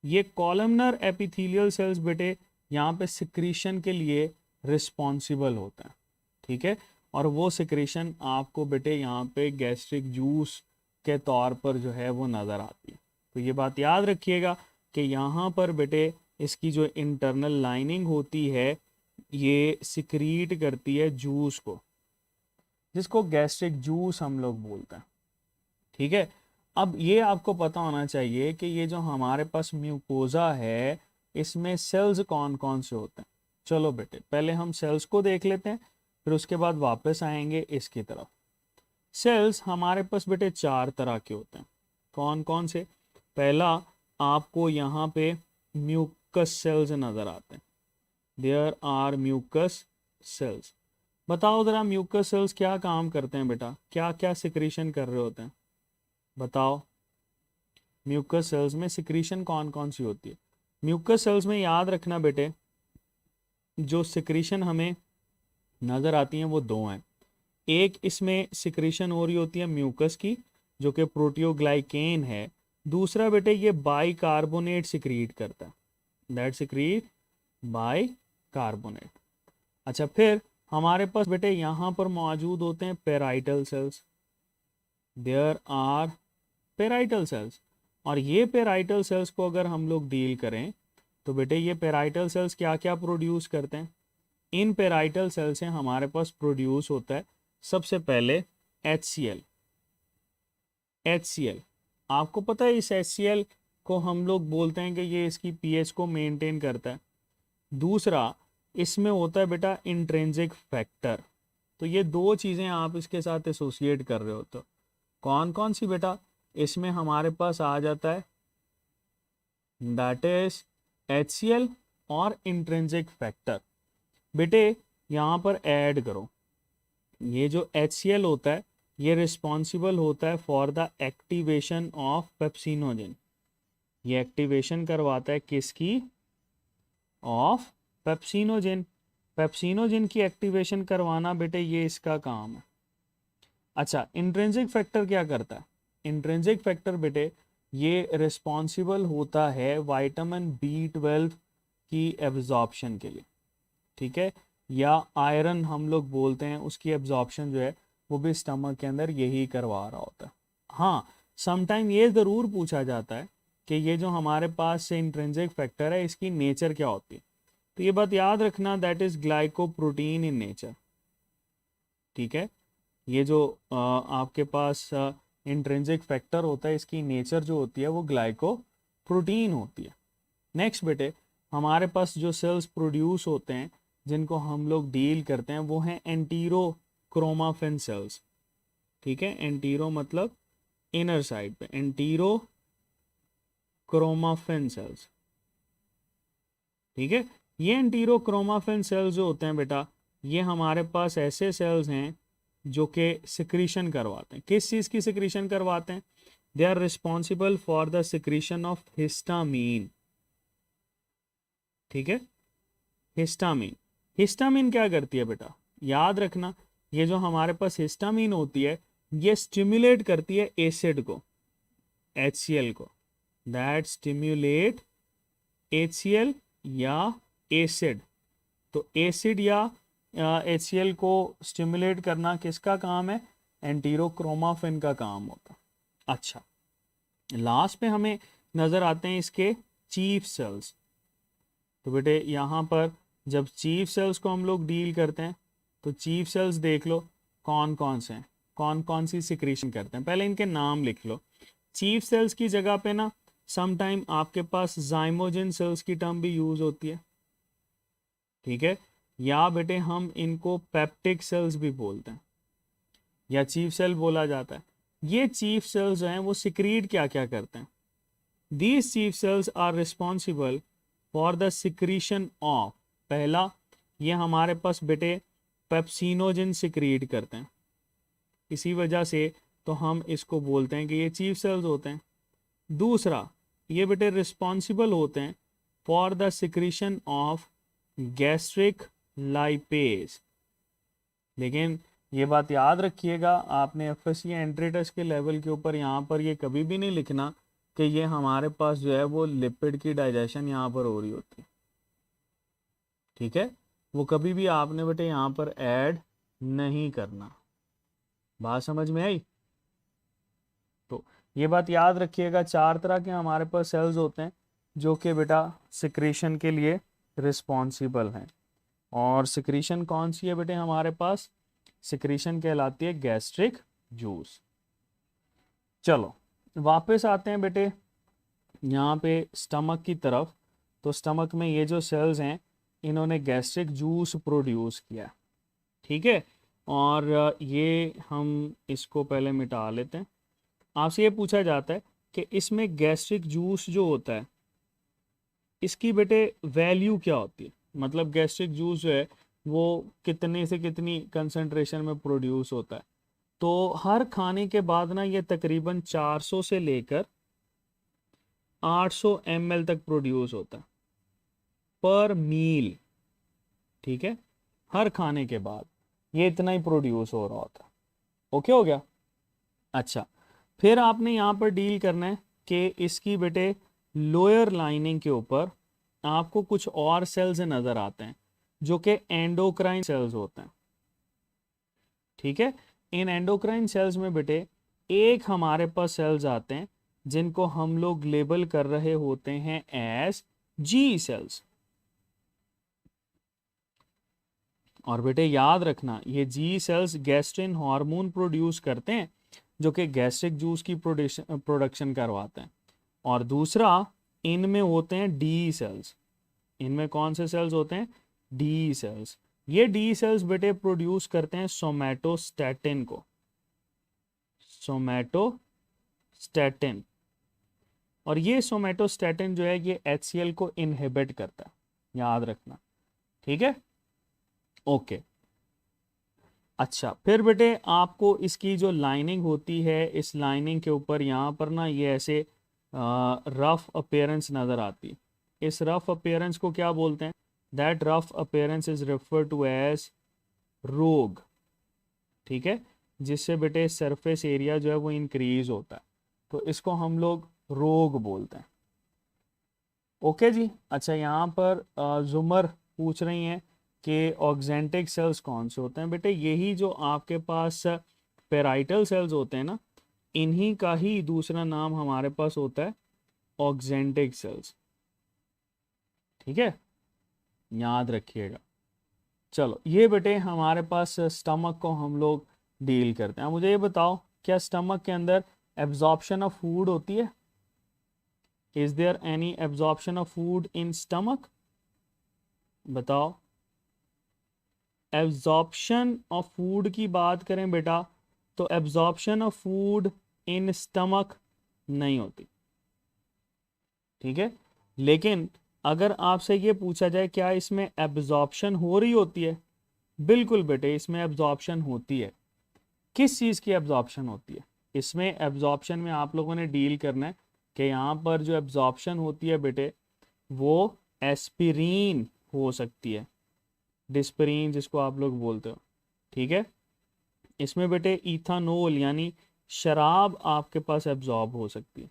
ये कॉलमनर एपिथेलियल सेल्स बेटे यहाँ पे सिक्रीशन के लिए रिस्पॉन्सिबल होते हैं। ठीक है, और वो सिक्रीशन आपको बेटे यहाँ पे गैस्ट्रिक जूस के तौर पर जो है वो नज़र आती है। तो ये बात याद रखिएगा कि यहाँ पर बेटे इसकी जो इंटरनल लाइनिंग होती है ये सिक्रीट करती है जूस को, जिसको गैस्ट्रिक जूस हम लोग बोलते हैं। ठीक है, अब ये आपको पता होना चाहिए कि ये जो हमारे पास म्यूकोजा है इसमें सेल्स कौन कौन से होते हैं। चलो बेटे पहले हम सेल्स को देख लेते हैं, फिर उसके बाद वापस आएंगे इसकी तरफ। सेल्स हमारे पास बेटे 4 तरह के होते हैं। कौन कौन से, पहला आपको यहाँ पे म्यूकस सेल्स नज़र आते हैं, देयर आर म्यूकस सेल्स। बताओ ज़रा म्यूकस सेल्स क्या काम करते हैं बेटा, क्या क्या सिक्रीशन कर रहे होते हैं बताओ। म्यूकस सेल्स में सिक्रीशन कौन कौन सी होती है। म्यूकस सेल्स में याद रखना बेटे जो सिक्रीशन हमें नज़र आती हैं वो दो हैं। एक इसमें सिक्रीशन हो रही होती है म्यूकस की, जो कि प्रोटियोग्लाइकेन है। दूसरा बेटे ये बाइकार्बोनेट सिक्रीट करता है, दैट सिक्रीट बाइकार्बोनेट। अच्छा, फिर हमारे पास बेटे यहाँ पर मौजूद होते हैं parietal cells, there are parietal cells. और ये पेराइटल सेल्स को अगर हम लोग डील करें तो बेटे ये पेराइटल सेल्स क्या क्या प्रोड्यूस करते हैं। इन पेराइटल सेल से हमारे पास प्रोड्यूस होता है सबसे पहले HCl। HCl आपको पता है, इस HCl को हम लोग बोलते हैं कि ये इसकी pH को मेंटेन करता है। दूसरा इसमें होता है बेटा इंट्रिंसिक फैक्टर। तो ये दो चीज़ें आप इसके साथ एसोसिएट कर रहे हो, तो कौन कौन सी बेटा, इसमें हमारे पास आ जाता है दैट इज HCl और इंट्रिंसिक फैक्टर। बेटे यहाँ पर ऐड करो, ये जो HCl होता है ये रिस्पॉन्सिबल होता है for the activation of pepsinogen. ये एक्टिवेशन करवाता है किसकी, ऑफ पेप्सिनोजन। पेप्सिनोजन की एक्टिवेशन करवाना बेटे ये इसका काम है। अच्छा, इंट्रिंसिक फैक्टर क्या करता है? इंट्रिंसिक फैक्टर बेटे ये रिस्पॉन्सिबल होता है विटामिन B12 की एब्जॉर्प्शन के लिए, ठीक है, या आयरन हम लोग बोलते हैं, उसकी एब्जॉर्प्शन जो है वो भी स्टमक के अंदर यही करवा रहा होता है। हाँ, समटाइम ये ज़रूर पूछा जाता है कि ये जो हमारे पास से इंट्रिंसिक फैक्टर है इसकी नेचर क्या होती है। तो ये बात याद रखना, that is glycoprotein in nature, ठीक है। ये जो आपके पास इंट्रिंसिक फैक्टर होता है इसकी नेचर जो होती है वो ग्लाइकोप्रोटीन होती है। नेक्स्ट बेटे हमारे पास जो सेल्स प्रोड्यूस होते हैं जिनको हम लोग डील करते हैं वो हैं एंटीरोक्रोमाफिन सेल्स, ठीक है। एंटीरो मतलब इनर साइड पे, एंटीरोक्रोमाफिन सेल्स, ठीक है। ये एंटीरोक्रोमाफिन सेल्स जो होते हैं बेटा ये हमारे पास ऐसे सेल्स हैं जो कि सिक्रीशन करवाते हैं। किस चीज़ की सिक्रीशन करवाते हैं? They are responsible for the secretion of histamine, ठीक है। हिस्टामीन, हिस्टामीन क्या करती है बेटा, याद रखना, ये जो हमारे पास हिस्टामीन होती है ये स्टिमुलेट करती है एसिड को, HCl को, दैट स्टिमुलेट HCl या एसिड। तो एसिड या HCl को स्टिमुलेट करना किसका काम है? एंटीरोक्रोमाफिन का काम होता है। अच्छा, लास्ट पे हमें नज़र आते हैं इसके चीफ सेल्स। तो बेटे यहाँ पर जब चीफ सेल्स को हम लोग डील करते हैं तो चीफ सेल्स देख लो कौन कौन से हैं, कौन कौन सी सिक्रीशन करते हैं, पहले इनके नाम लिख लो। चीफ सेल्स की जगह पे ना सम टाइम आपके पास जाइमोजिन सेल्स की टर्म भी यूज होती है, ठीक है, या बेटे हम इनको पेप्टिक सेल्स भी बोलते हैं या चीफ सेल बोला जाता है। ये चीफ सेल्स जो हैं वो सिक्रीट क्या क्या करते हैं? These chief cells are responsible for the secretion of, पहला ये हमारे पास बेटे पेप्सिनोजन सिक्रीट करते हैं, इसी वजह से तो हम इसको बोलते हैं कि ये चीफ सेल्स होते हैं। दूसरा ये बेटे रिस्पॉन्सिबल होते हैं for the secretion of gastric lipase. लेकिन ये बात याद रखिएगा, आपने FSC एंट्री टेस्ट के लेवल के ऊपर यहाँ पर ये कभी भी नहीं लिखना कि ये हमारे पास जो है वो लिपिड की डाइजेशन यहाँ पर हो रही होती है, ठीक है, वो कभी भी आपने बेटे यहाँ पर ऐड नहीं करना। बात समझ में आई? तो ये बात याद रखिएगा, 4 तरह के हमारे पास सेल्स होते हैं जो कि बेटा सिक्रीशन के लिए रिस्पॉन्सिबल हैं। और सिक्रीशन कौन सी है बेटे हमारे पास? सिक्रीशन कहलाती है गैस्ट्रिक जूस। चलो वापस आते हैं बेटे यहाँ पे स्टमक की तरफ। तो स्टमक में ये जो सेल्स हैं इन्होंने गैस्ट्रिक जूस प्रोड्यूस किया, ठीक है। और ये हम इसको पहले मिटा लेते हैं। आपसे ये पूछा जाता है कि इसमें गैस्ट्रिक जूस जो होता है इसकी बेटे वैल्यू क्या होती है, मतलब गैस्ट्रिक जूस जो है वो कितने से कितनी कंसंट्रेशन में प्रोड्यूस होता है। तो हर खाने के बाद ना ये तकरीबन 400 से लेकर 800 ml तक प्रोड्यूस होता है पर मील, ठीक है, हर खाने के बाद ये इतना ही प्रोड्यूस हो रहा होता है। ओके हो गया। अच्छा, फिर आपने यहाँ पर डील करना है कि इसकी बेटे लोअर लाइनिंग के ऊपर आपको कुछ और सेल्स नजर आते हैं जो कि एंडोक्राइन सेल्स होते हैं। ठीक है, इन एंडोक्राइन सेल्स में बेटे एक हमारे पास सेल्स आते हैं जिनको हम लोग लेबल कर रहे होते हैं एज जी सेल्स। और बेटे याद रखना, ये जी सेल्स गैस्ट्रिन हार्मोन प्रोड्यूस करते हैं जो कि गैस्ट्रिक जूस की प्रोडक्शन करवाते हैं। और दूसरा, इनमें होते हैं डी सेल्स। इनमें कौन से सेल्स होते हैं? D cells. ये डी सेल्स बेटे प्रोड्यूस करते हैं सोमैटोस्टैटिन को। सोमैटोस्टैटिन। और ये सोमैटोस्टैटिन जो है ये HCl को इनहिबिट करता है, याद रखना। ठीक है, ओके। अच्छा, फिर बेटे आपको इसकी जो लाइनिंग होती है, इस लाइनिंग के ऊपर यहाँ पर ना ये ऐसे रफ अपीयरेंस नज़र आती है। इस रफ अपीयरेंस को क्या बोलते हैं? That rough appearance is refer to as rugae. ठीक है, जिससे बेटे सरफेस एरिया जो है वो इंक्रीज होता है, तो इसको हम लोग रोग बोलते हैं। ओके जी। अच्छा, यहाँ पर जुमर पूछ रही हैं कि ऑक्जेंटिक सेल्स कौन से होते हैं? बेटे यही जो आपके पास पेराइटल सेल्स होते हैं ना, इन्हीं का ही दूसरा नाम हमारे पास होता है ऑक्जेंटिक सेल्स। ठीक है, याद रखिएगा। चलो, ये बेटे हमारे पास स्टमक को हम लोग डील करते हैं। मुझे ये बताओ, क्या स्टमक के अंदर एब्जॉर्प्शन ऑफ फूड होती है? Is there any absorption of food in stomach? बताओ। एब्जॉर्प्शन ऑफ फूड की बात करें बेटा, तो absorption of food in stomach नहीं होती। ठीक है, लेकिन अगर आपसे ये पूछा जाए क्या इसमें एब्जॉर्प्शन हो रही होती है? बिल्कुल बेटे, इसमें एब्जॉर्प्शन होती है। किस चीज़ की एब्जॉर्प्शन होती है? इसमें एब्जॉर्प्शन में आप लोगों ने डील करना है कि यहाँ पर जो एब्जॉर्प्शन होती है बेटे, वो एस्पिरीन हो सकती है, डिस्परीन जिसको आप लोग बोलते हो। ठीक है, इसमें बेटे इथानोल यानी शराब आपके पास एब्जॉर्ब हो सकती है।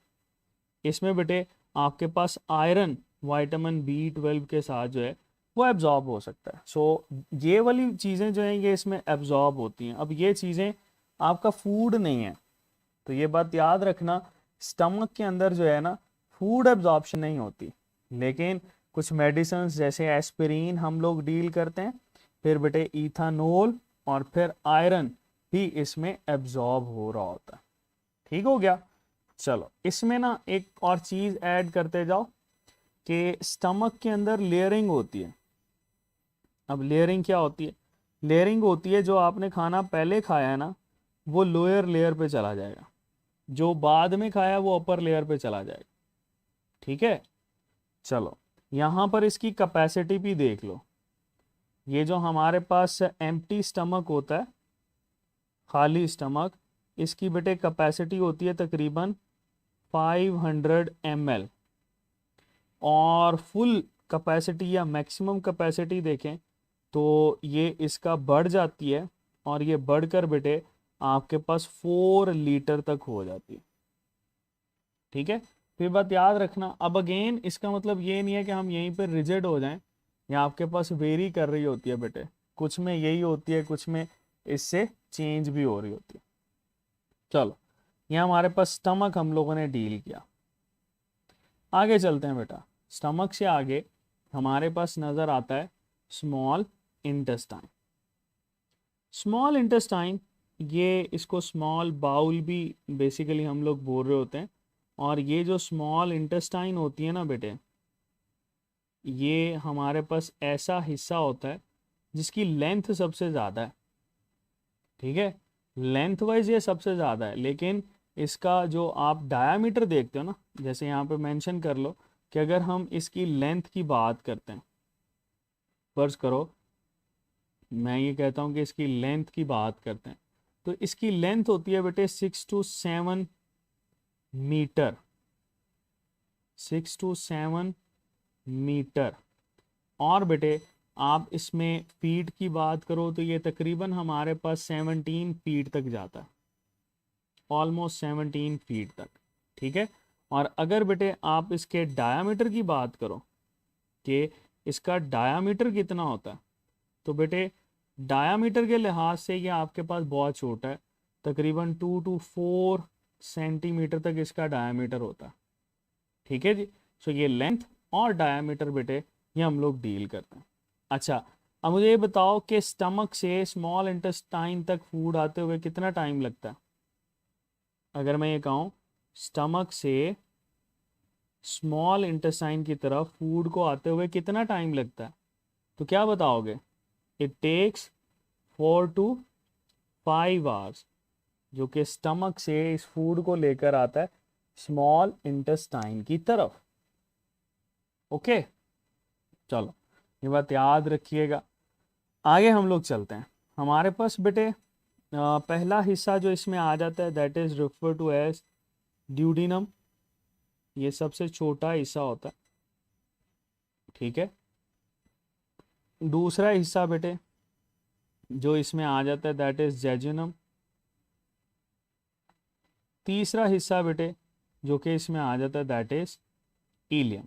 इसमें बेटे आपके पास आयरन विटामिन B12 के साथ जो है वो एब्जॉर्ब हो सकता है। सो ये वाली चीज़ें जो हैं ये इसमें एब्जॉर्ब होती हैं। अब ये चीज़ें आपका फूड नहीं है, तो ये बात याद रखना, स्टमक के अंदर जो है ना फूड एब्जॉर्प्शन नहीं होती, लेकिन कुछ मेडिसिन जैसे एस्पिरिन हम लोग डील करते हैं, फिर बेटे इथानोल और फिर आयरन भी इसमें एब्जॉर्ब हो रहा होता है। ठीक हो गया। चलो, इसमें ना एक और चीज ऐड करते जाओ कि स्टमक के अंदर लेयरिंग होती है। अब लेयरिंग क्या होती है? लेयरिंग होती है जो आपने खाना पहले खाया है ना, वो लोअर लेयर पे चला जाएगा, जो बाद में खाया वो अपर लेयर पे चला जाएगा। ठीक है, चलो यहाँ पर इसकी कैपेसिटी भी देख लो। ये जो हमारे पास एम्प्टी स्टमक होता है, खाली स्टमक, इसकी बेटे कैपेसिटी होती है तकरीबन 500 ml। और फुल कैपेसिटी या मैक्सिमम कैपेसिटी देखें तो ये इसका बढ़ जाती है, और ये बढ़कर बेटे आपके पास 4 लीटर तक हो जाती है। ठीक है, फिर बात याद रखना। अब अगेन इसका मतलब ये नहीं है कि हम यहीं पर रिजिड हो जाएं, या आपके पास वेरी कर रही होती है बेटे, कुछ में यही होती है, कुछ में इससे चेंज भी हो रही होती है। चलो, ये हमारे पास स्टमक हम लोगों ने डील किया। आगे चलते हैं बेटा। स्टमक से आगे हमारे पास नज़र आता है स्मॉल इंटेस्टाइन। स्मॉल इंटेस्टाइन, ये इसको स्मॉल बाउल भी बेसिकली हम लोग बोल रहे होते हैं। और ये जो स्मॉल इंटेस्टाइन होती है ना बेटे, ये हमारे पास ऐसा हिस्सा होता है जिसकी लेंथ सबसे ज़्यादा है। ठीक है, लेंथ वाइज ये सबसे ज़्यादा है, लेकिन इसका जो आप डायामीटर देखते हो ना, जैसे यहाँ पे मेंशन कर लो कि अगर हम इसकी लेंथ की बात करते हैं, फर्ज करो मैं ये कहता हूँ कि इसकी लेंथ की बात करते हैं, तो इसकी लेंथ होती है बेटे 6 to 7 मीटर। 6 to 7 metre. और बेटे आप इसमें फीट की बात करो तो ये तकरीबन हमारे पास 17 फीट तक जाता है, ऑलमोस्ट 17 फीट तक। ठीक है। और अगर बेटे आप इसके डायामीटर की बात करो कि इसका डायामीटर कितना होता है, तो बेटे डायामीटर के लिहाज से ये आपके पास बहुत छोटा है, तकरीबन 2 to 4 सेंटीमीटर तक इसका डायामीटर होता है। ठीक है जी। सो ये लेंथ और डायामीटर बेटे ये हम लोग डील करते हैं। अच्छा, अब मुझे ये बताओ कि स्टमक से स्मॉल इंटेस्टाइन तक फूड आते हुए कितना टाइम लगता है। अगर मैं ये कहूँ स्टमक से स्मॉल इंटेस्टाइन की तरफ फूड को आते हुए कितना टाइम लगता है, तो क्या बताओगे। इट टेक्स 4 to 5 आवर्स, जो कि स्टमक से इस फूड को लेकर आता है स्मॉल इंटेस्टाइन की तरफ। ओके, चलो ये बात याद रखिएगा। आगे हम लोग चलते हैं। हमारे पास बेटे पहला हिस्सा जो इसमें आ जाता है that is refer to as duodenum. ये सबसे छोटा हिस्सा होता है। ठीक है। दूसरा हिस्सा बेटे जो इसमें आ जाता है दैट इज जेजुनम। तीसरा हिस्सा बेटे जो कि इसमें आ जाता है दैट इज इलियम।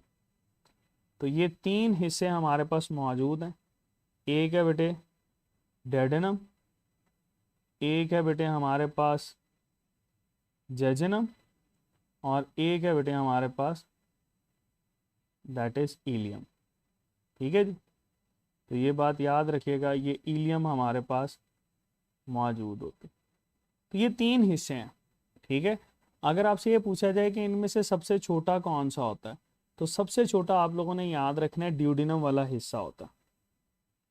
तो ये 3 हिस्से हमारे पास मौजूद हैं। एक है बेटे डेडेनम, एक है बेटे हमारे पास जेजुनम, और एक है बेटे हमारे पास दैट इज इलियम। ठीक है जी। तो ये बात याद रखिएगा, ये इलियम हमारे पास मौजूद होते। तो ये 3 हिस्से हैं। ठीक है। अगर आपसे ये पूछा जाए कि इनमें से सबसे छोटा कौन सा होता है, तो सबसे छोटा आप लोगों ने याद रखना है ड्यूडिनम वाला हिस्सा होता है।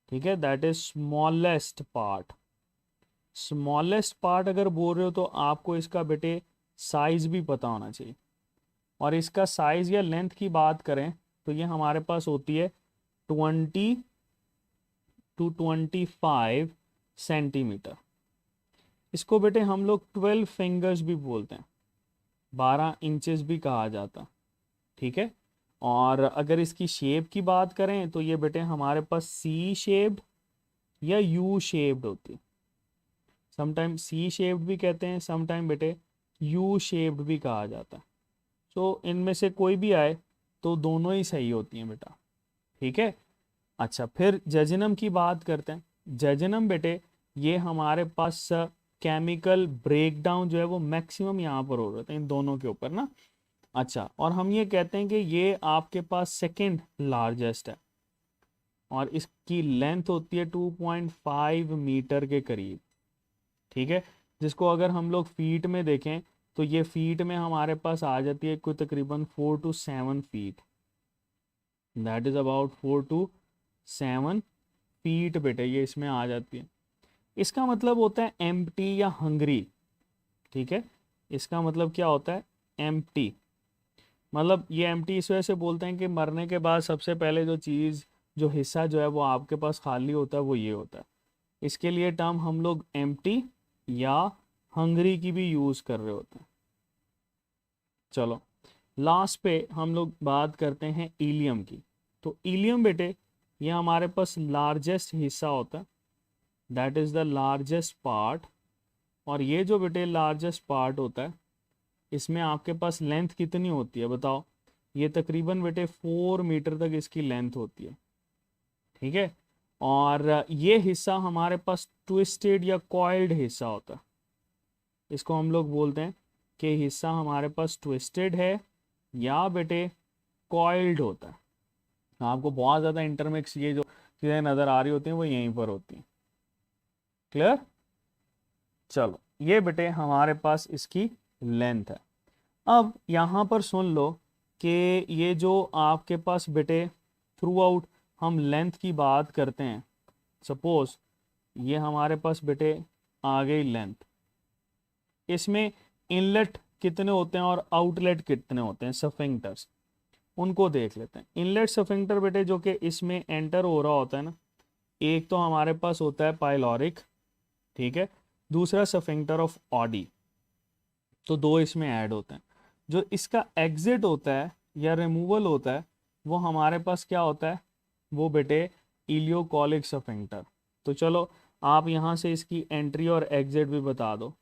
ठीक है, that is smallest part. Smallest part अगर बोल रहे हो तो आपको इसका बेटे साइज भी पता होना चाहिए। और इसका साइज या लेंथ की बात करें तो ये हमारे पास होती है 20 to 25 सेंटीमीटर। इसको बेटे हम लोग 12 फिंगर्स भी बोलते हैं, 12 इंचेस भी कहा जाता। ठीक है। और अगर इसकी शेप की बात करें तो ये बेटे हमारे पास सी शेप्ड या यू शेप्ड होती है। समटाइम सी शेप्ड भी कहते हैं, समटाइम बेटे यू शेप्ड भी कहा जाता है। तो इनमें से कोई भी आए तो दोनों ही सही होती हैं बेटा। ठीक है। अच्छा, फिर जेजुनम की बात करते हैं। जेजुनम बेटे ये हमारे पास केमिकल ब्रेकडाउन जो है वो मैक्सिमम यहाँ पर हो रहा था इन दोनों के ऊपर ना। अच्छा, और हम ये कहते हैं कि ये आपके पास सेकंड लार्जेस्ट है, और इसकी लेंथ होती है 2.5 मीटर के करीब। ठीक है। जिसको अगर हम लोग फीट में देखें तो ये फीट में हमारे पास आ जाती है कोई तकरीबन 4 to 7 feet. That is about 4 to 7 feet बेटे ये इसमें आ जाती है। इसका मतलब होता है एम्प्टी या हंग्री। ठीक है। इसका मतलब क्या होता है, एम्प्टी। मतलब ये एम्प्टी इस वजह से बोलते हैं कि मरने के बाद सबसे पहले जो चीज़ जो हिस्सा जो है वो आपके पास खाली होता है वो ये होता है। इसके लिए टर्म हम लोग एम्प्टी या हंग्री की भी यूज़ कर रहे होते हैं। चलो लास्ट पे हम लोग बात करते हैं इलियम की। तो इलियम बेटे ये हमारे पास लार्जेस्ट हिस्सा होता है, that is the largest part. और ये जो बेटे लार्जेस्ट पार्ट होता है इसमें आपके पास लेंथ कितनी होती है बताओ। ये तकरीबन बेटे 4 मीटर तक इसकी लेंथ होती है। ठीक है। और ये हिस्सा हमारे पास ट्विस्टेड या कॉइल्ड हिस्सा होता है। इसको हम लोग बोलते हैं कि हिस्सा हमारे पास ट्विस्टेड है या बेटे कॉइल्ड होता है। आपको बहुत ज़्यादा इंटरमिक्स ये जो चीज़ें नज़र आ रही होती हैं वो यहीं पर होती हैं। क्लियर। चलो ये बेटे हमारे पास इसकी लेंथ है। अब यहाँ पर सुन लो कि ये जो आपके पास बेटे थ्रू आउट हम लेंथ की बात करते हैं। सपोज ये हमारे पास बेटे आ गई लेंथ, इसमें इनलेट कितने होते हैं और आउटलेट कितने होते हैं सफिंक्टर्स, उनको देख लेते हैं। इनलेट सफिंक्टर बेटे जो कि इसमें एंटर हो रहा होता है ना, एक तो हमारे पास होता है पाइलोरिक। ठीक है। दूसरा सफिंक्टर ऑफ ऑडी। तो 2 इसमें ऐड होते हैं। जो इसका एग्जिट होता है या रिमूवल होता है वो हमारे पास क्या होता है, वो बेटे इलियोकोलिक स्फिंक्टर। तो चलो आप यहाँ से इसकी एंट्री और एग्जिट भी बता दो।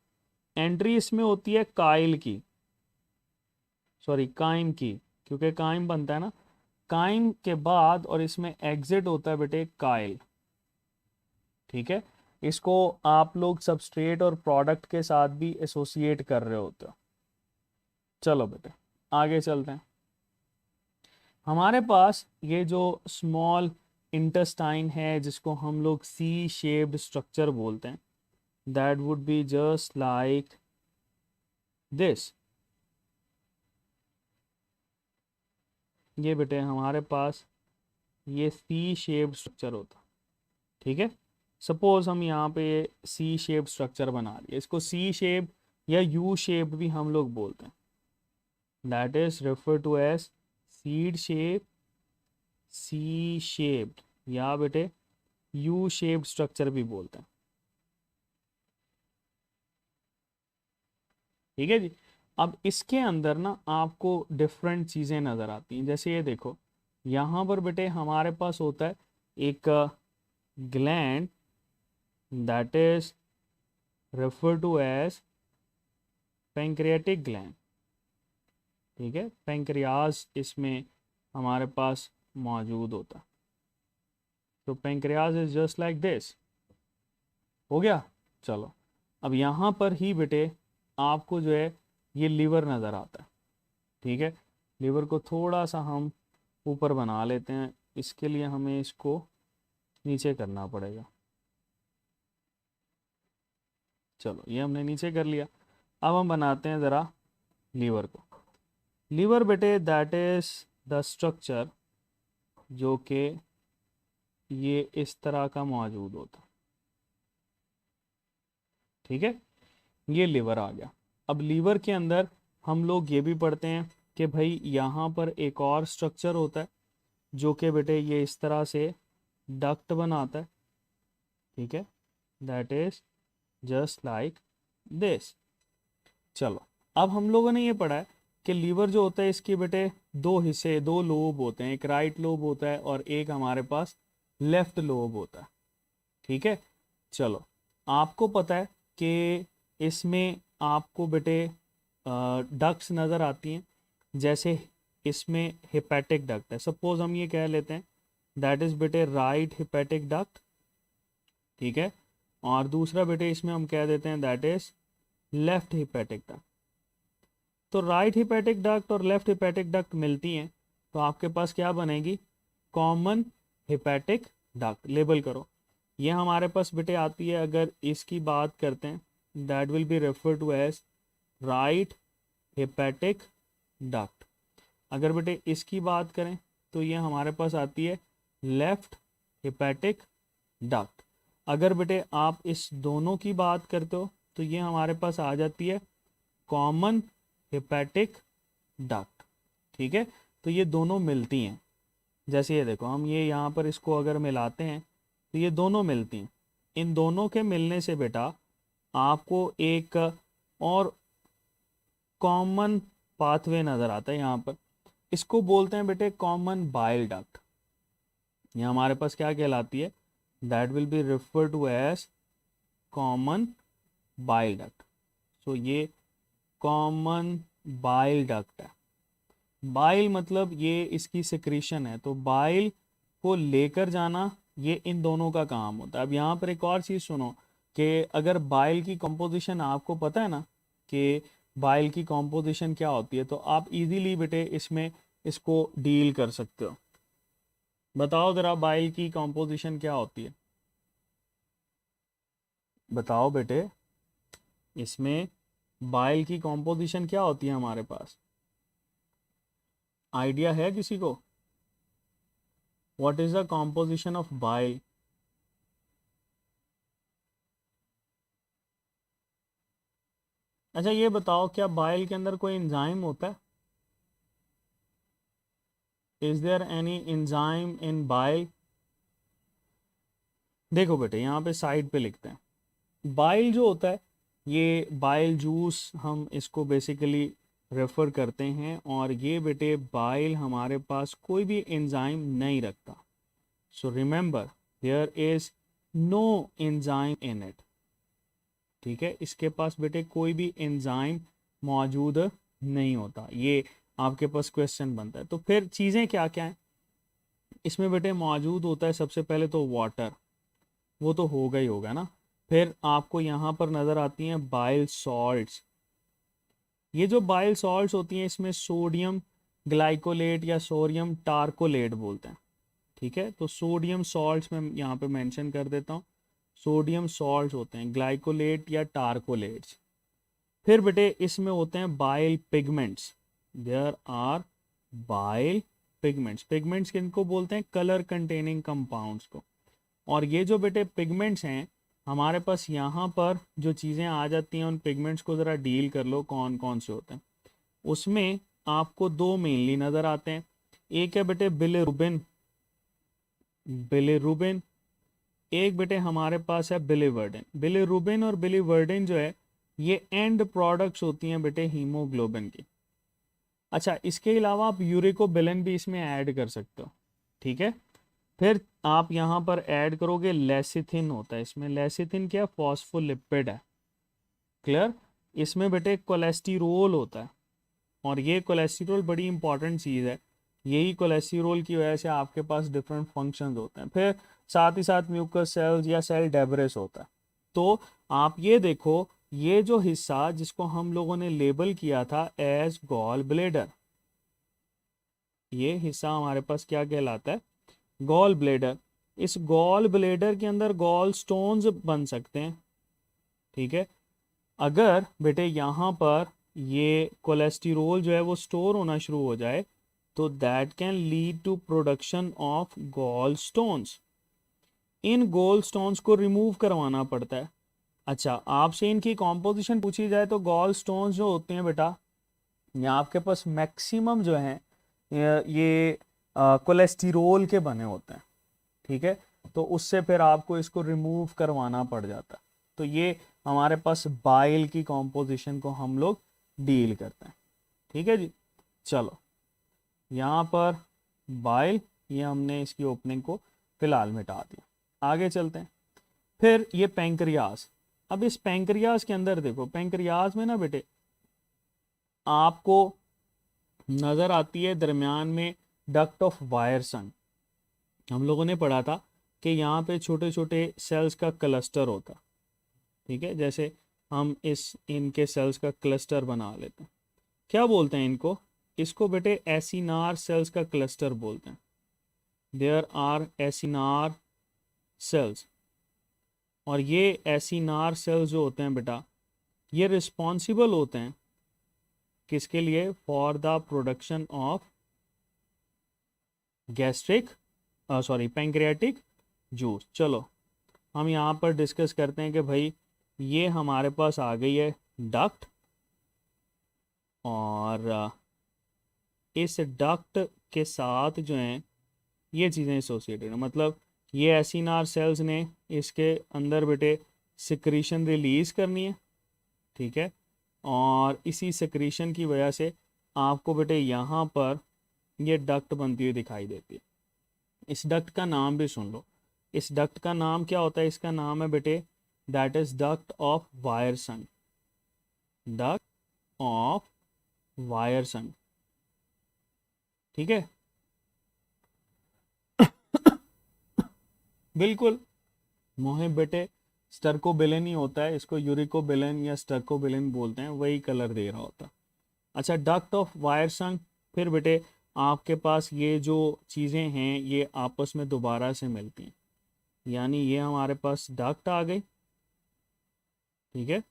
एंट्री इसमें होती है काइल की, सॉरी काइम की, क्योंकि काइम बनता है ना, काइम के बाद, और इसमें एग्जिट होता है बेटे काइल। ठीक है, इसको आप लोग सबस्ट्रेट और प्रोडक्ट के साथ भी एसोसिएट कर रहे होते हो। चलो बेटे आगे चलते हैं। हमारे पास ये जो स्मॉल इंटेस्टाइन है जिसको हम लोग सी शेप्ड स्ट्रक्चर बोलते हैं, that would be just like this. ये बेटे हमारे पास ये सी शेप्ड स्ट्रक्चर होता। ठीक है, सपोज हम यहाँ पे सी शेप स्ट्रक्चर बना लिए, इसको सी शेप या यू शेप भी हम लोग बोलते हैं, that is refer to as C shape, C shaped, या बेटे यू शेप्ड स्ट्रक्चर भी बोलते हैं। ठीक है जी। अब इसके अंदर ना आपको डिफरेंट चीज़ें नज़र आती हैं, जैसे ये देखो यहाँ पर बेटे हमारे पास होता है एक gland, that is refer to as pancreatic gland. ठीक है, पैंक्रियाज इसमें हमारे पास मौजूद होता है। तो pancreas is just like this. हो गया। चलो अब यहाँ पर ही बेटे आपको जो है ये लीवर नज़र आता है। ठीक है, लीवर को थोड़ा सा हम ऊपर बना लेते हैं, इसके लिए हमें इसको नीचे करना पड़ेगा। चलो ये हमने नीचे कर लिया। अब हम बनाते हैं ज़रा लीवर को। लीवर बेटे दैट इज द स्ट्रक्चर जो कि ये इस तरह का मौजूद होता। ठीक है, ये लीवर आ गया। अब लीवर के अंदर हम लोग ये भी पढ़ते हैं कि भाई यहाँ पर एक और स्ट्रक्चर होता है जो कि बेटे ये इस तरह से डक्ट बनाता है। ठीक है, that is just like this. चलो अब हम लोगों ने ये पढ़ा है कि लीवर जो होता है इसके बेटे दो हिस्से, दो लोब होते हैं, एक राइट लोब होता है और एक हमारे पास लेफ्ट लोब होता है। ठीक है, चलो आपको पता है कि इसमें आपको बेटे डक्ट्स नज़र आती हैं, जैसे इसमें हिपैटिक डक्ट है, सपोज हम ये कह लेते हैं दैट इज बेटे राइट हिपैटिक डक्ट। ठीक है, और दूसरा बेटे इसमें हम कह देते हैं that is left hepatic duct. तो राइट हिपैटिक डक्ट और लेफ्ट हिपैटिक डक्ट मिलती हैं तो आपके पास क्या बनेगी, कॉमन हिपैटिक डक्ट। लेबल करो, ये हमारे पास बेटे आती है, अगर इसकी बात करते हैं that will be refer to as right hepatic duct. अगर बेटे इसकी बात करें तो ये हमारे पास आती है लेफ्ट हिपैटिक डक्ट। अगर बेटे आप इस दोनों की बात करते हो तो ये हमारे पास आ जाती है कॉमन हिपैटिक डक्ट। ठीक है, तो ये दोनों मिलती हैं। जैसे ये देखो हम ये यहाँ पर इसको अगर मिलाते हैं तो ये दोनों मिलती हैं। इन दोनों के मिलने से बेटा आपको एक और कॉमन पाथवे नज़र आता है यहाँ पर, इसको बोलते हैं बेटे कॉमन बाइल डक्ट। ये हमारे पास क्या कहलाती है, that will be refer to as common bile duct. So ये कॉमन बाइल डक्ट है। बाइल मतलब ये इसकी सिक्रीशन है, तो बाइल को लेकर जाना ये इन दोनों का काम होता है। अब यहाँ पर एक और चीज़ सुनो कि अगर बाइल की कंपोजिशन आपको पता है ना कि बाइल की कंपोजिशन क्या होती है, तो आप इजीली बेटे इसमें इसको डील कर सकते हो। बताओ ज़रा बाइल की कंपोजिशन क्या होती है, बताओ बेटे इसमें बाइल की कंपोजिशन क्या होती है हमारे पास, आइडिया है किसी को? What is the composition of bile? अच्छा ये बताओ क्या बाइल के अंदर कोई एंजाइम होता है? Is there any enzyme in bile? देखो बेटे यहाँ पे साइड पे लिखते हैं बाइल जो होता है, ये बाइल जूस हम इसको बेसिकली रेफर करते हैं, और ये बेटे बाइल हमारे पास कोई भी एंजाइम नहीं रखता। So remember there is no enzyme in it. ठीक है, इसके पास बेटे कोई भी एंजाइम मौजूद नहीं होता। ये आपके पास क्वेश्चन बनता है। तो फिर चीज़ें क्या क्या हैं इसमें बेटे मौजूद होता है? सबसे पहले तो वाटर, वो तो होगा ही होगा ना। फिर आपको यहाँ पर नज़र आती हैं बाइल सॉल्ट्स। ये जो बाइल सॉल्ट्स होती हैं इसमें सोडियम ग्लाइकोलेट या सोडियम टार्कोलेट बोलते हैं। ठीक है, तो सोडियम सॉल्ट्स में यहाँ पे मेंशन कर देता हूँ, सोडियम सॉल्ट्स होते हैं, ग्लाइकोलेट या टार्कोलेट्स। फिर बेटे इसमें होते हैं bile pigments. There are bile pigments. Pigments किनको बोलते हैं? कलर कंटेनिंग कंपाउंड्स को। और ये जो बेटे पिगमेंट्स हैं हमारे पास, यहाँ पर जो चीज़ें आ जाती हैं उन पिगमेंट्स को ज़रा डील कर लो, कौन कौन से होते हैं। उसमें आपको दो मेनली नज़र आते हैं। एक है बेटे बिलिरुबिन, बिलिरुबिन। एक बेटे हमारे पास है बिलीवर्डिन। बिलिरुबिन और बिलीवर्डिन जो है ये एंड प्रोडक्ट्स होती हैं बेटे हीमोग्लोबिन की। अच्छा, इसके अलावा आप यूरिकोबिलिन भी इसमें ऐड कर सकते हो। ठीक है, फिर आप यहाँ पर ऐड करोगे लेसिथिन होता है इसमें। लेसिथिन क्या? फॉस्फोलिपिड है। क्लियर? इसमें बेटे कोलेस्टेरोल होता है, और ये कोलेस्टेरोल बड़ी इंपॉर्टेंट चीज़ है। यही कोलेस्टेरोल की वजह से आपके पास डिफरेंट फंक्शंस होते हैं। फिर साथ ही साथ म्यूकस सेल्स या सेल डेब्रिस होता है। तो आप ये देखो, ये जो हिस्सा जिसको हम लोगों ने लेबल किया था एज गॉल ब्लेडर, ये हिस्सा हमारे पास क्या कहलाता है? Gall bladder. इस गॉल ब्लेडर के अंदर गॉल स्टोन्स बन सकते हैं। ठीक है, अगर बेटे यहाँ पर ये कोलेस्टेरोल जो है वो स्टोर होना शुरू हो जाए तो that can lead to production of gall stones. इन गॉल स्टोन्स को रिमूव करवाना पड़ता है। अच्छा, आपसे इनकी कॉम्पोजिशन पूछी जाए तो गॉल स्टोन्स जो होते हैं बेटा, ये आपके पास मैक्सिमम जो है ये कोलेस्टेरोल के बने होते हैं। ठीक है, तो उससे फिर आपको इसको रिमूव करवाना पड़ जाता है। तो ये हमारे पास बाइल की कॉम्पोजिशन को हम लोग डील करते हैं। ठीक है जी, चलो यहाँ पर बाइल, ये हमने इसकी ओपनिंग को फिलहाल मिटा दिया। आगे चलते हैं। फिर ये पैंक्रियाज। अब इस पैंक्रियाज के अंदर देखो, पैंक्रियाज में ना बेटे आपको नज़र आती है दरमियान में डक्ट ऑफ वायरसन। हम लोगों ने पढ़ा था कि यहाँ पे छोटे छोटे सेल्स का क्लस्टर होता। ठीक है, जैसे हम इनके सेल्स का क्लस्टर बना लेते हैं। क्या बोलते हैं इनको? इसको बेटे एसिनार सेल्स का क्लस्टर बोलते हैं। There are acinar cells. और ये एसिनार सेल्स जो होते हैं बेटा, ये रिस्पॉन्सिबल होते हैं किसके लिए? For the production of gastric pancreatic juice. चलो हम यहाँ पर डिस्कस करते हैं कि भाई ये हमारे पास आ गई है डक्ट, और इस डक्ट के साथ जो हैं ये चीज़ें एसोसिएटेड हैं। मतलब ये एसिनार सेल्स ने इसके अंदर बेटे सिक्रीशन रिलीज़ करनी है। ठीक है, और इसी सिक्रीशन की वजह से आपको बेटे यहाँ पर ये डक्ट बनती हुई दिखाई देती है। इस डक्ट का नाम भी सुन लो। इस डक्ट का नाम क्या होता है? इसका नाम है बेटे, that is duct of Wirsung. Duct of Wirsung. ठीक है बिल्कुल मोहे बेटे स्टर्कोबिलिन ही होता है, इसको यूरिकोबिलिन या स्टर्कोबिलिन बोलते हैं, वही कलर दे रहा होता। अच्छा, डक्ट ऑफ वायरसन। फिर बेटे आपके पास ये जो चीज़ें हैं ये आपस में दोबारा से मिलती हैं, यानी ये हमारे पास डक्ट आ गई। ठीक है,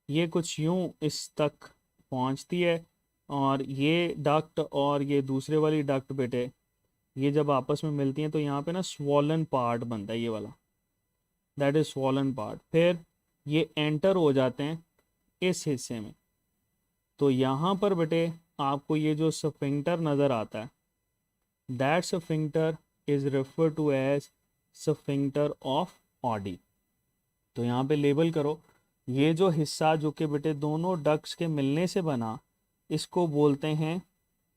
ये कुछ यूं इस तक पहुंचती है, और ये डक्ट और ये दूसरे वाली डक्ट बेटे ये जब आपस में मिलती हैं तो यहाँ पे ना स्वॉलन पार्ट बनता है, ये वाला, दैट इज स्वॉलन पार्ट। फिर ये एंटर हो जाते हैं इस हिस्से में। तो यहाँ पर बेटे आपको ये जो स्फिंक्टर नज़र आता है, that sphincter is refer to as sphincter of Oddi. तो यहाँ पे लेबल करो, ये जो हिस्सा जो कि बेटे दोनों डक्ट्स के मिलने से बना, इसको बोलते हैं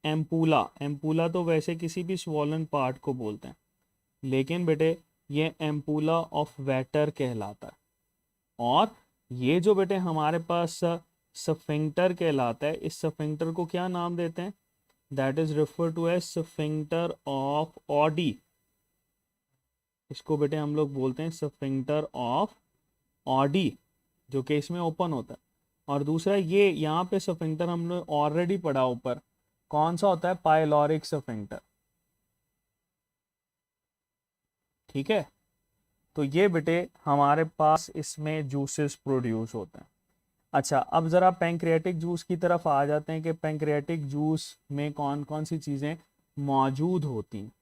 एम्पूला। एम्पूला तो वैसे किसी भी स्वॉलन पार्ट को बोलते हैं। लेकिन बेटे ये एम्पूला ऑफ वेटर कहलाता है। और ये जो बेटे हमारे पास स्फिंक्टर कहलाता है, इस स्फिंक्टर को क्या नाम देते हैं? That is refer to as sphincter of Oddi. इसको बेटे हम लोग बोलते हैं स्फिंक्टर ऑफ ऑडी, जो कि इसमें ओपन होता है। और दूसरा ये यहाँ पे स्फिंक्टर हमने ऑलरेडी पढ़ा ऊपर, कौन सा होता है? Pyloric sphincter. ठीक है, तो ये बेटे हमारे पास इसमें जूसेस प्रोड्यूस होते हैं। अच्छा, अब जरा पैंक्रियाटिक जूस की तरफ आ जाते हैं कि पैंक्रियाटिक जूस में कौन कौन सी चीज़ें मौजूद होती हैं।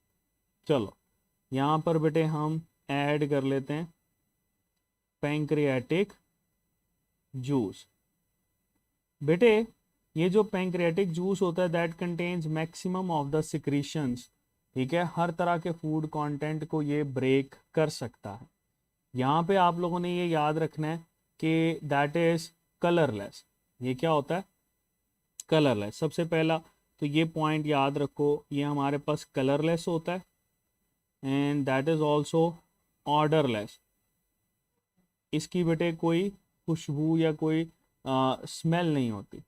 चलो यहाँ पर बेटे हम ऐड कर लेते हैं पैंक्रियाटिक जूस। बेटे ये जो पैंक्रियाटिक जूस होता है that contains maximum of the secretions. ठीक है, हर तरह के फूड कंटेंट को ये ब्रेक कर सकता है। यहाँ पे आप लोगों ने ये याद रखना है कि दैट इज कलरलेस। ये क्या होता है? कलरलेस। सबसे पहला तो ये पॉइंट याद रखो, ये हमारे पास कलरलेस होता है and that is also odourless. इसकी बेटे कोई खुशबू या कोई स्मेल नहीं होती।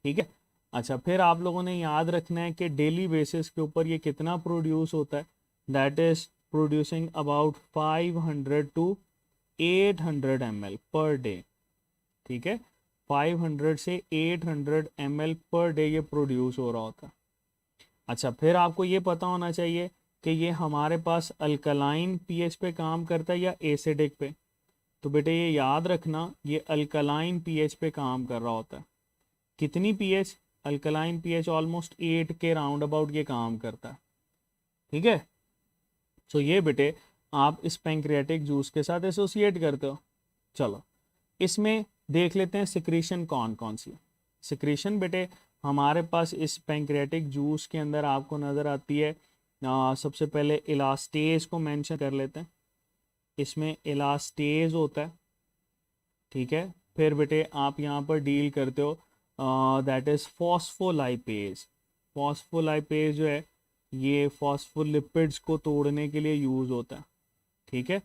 ठीक है, अच्छा फिर आप लोगों ने याद रखना है कि डेली बेसिस के ऊपर ये कितना प्रोड्यूस होता है? That is producing about 500 to 800 ml per day. ठीक है, 500 से 800 ml पर डे ये प्रोड्यूस हो रहा होता है। अच्छा, फिर आपको ये पता होना चाहिए कि ये हमारे पास अल्कलाइन पीएच पे काम करता है या एसिडिक पे। तो बेटे ये याद रखना, ये अल्कलाइन पीएच पे काम कर रहा होता है। कितनी पीएच? अल्कलाइन पीएच ऑलमोस्ट 8 के राउंड अबाउट ये काम करता है। ठीक है, तो ये बेटे आप इस पैंक्रियाटिक जूस के साथ एसोसिएट करते हो। चलो इसमें देख लेते हैं सिक्रीशन कौन कौन सी। सिक्रीशन बेटे हमारे पास इस पैंक्रियाटिक जूस के अंदर आपको नज़र आती है। सबसे पहले इलास्टेज को मेंशन कर लेते हैं, इसमें इलास्टेज होता है। ठीक है, फिर बेटे आप यहाँ पर डील करते हो दैट इज़ फॉस्फोलाइपेज। फॉस्फोलाइपेज जो है ये फॉस्फोलिपिड्स को तोड़ने के लिए यूज़ होता है। ठीक है,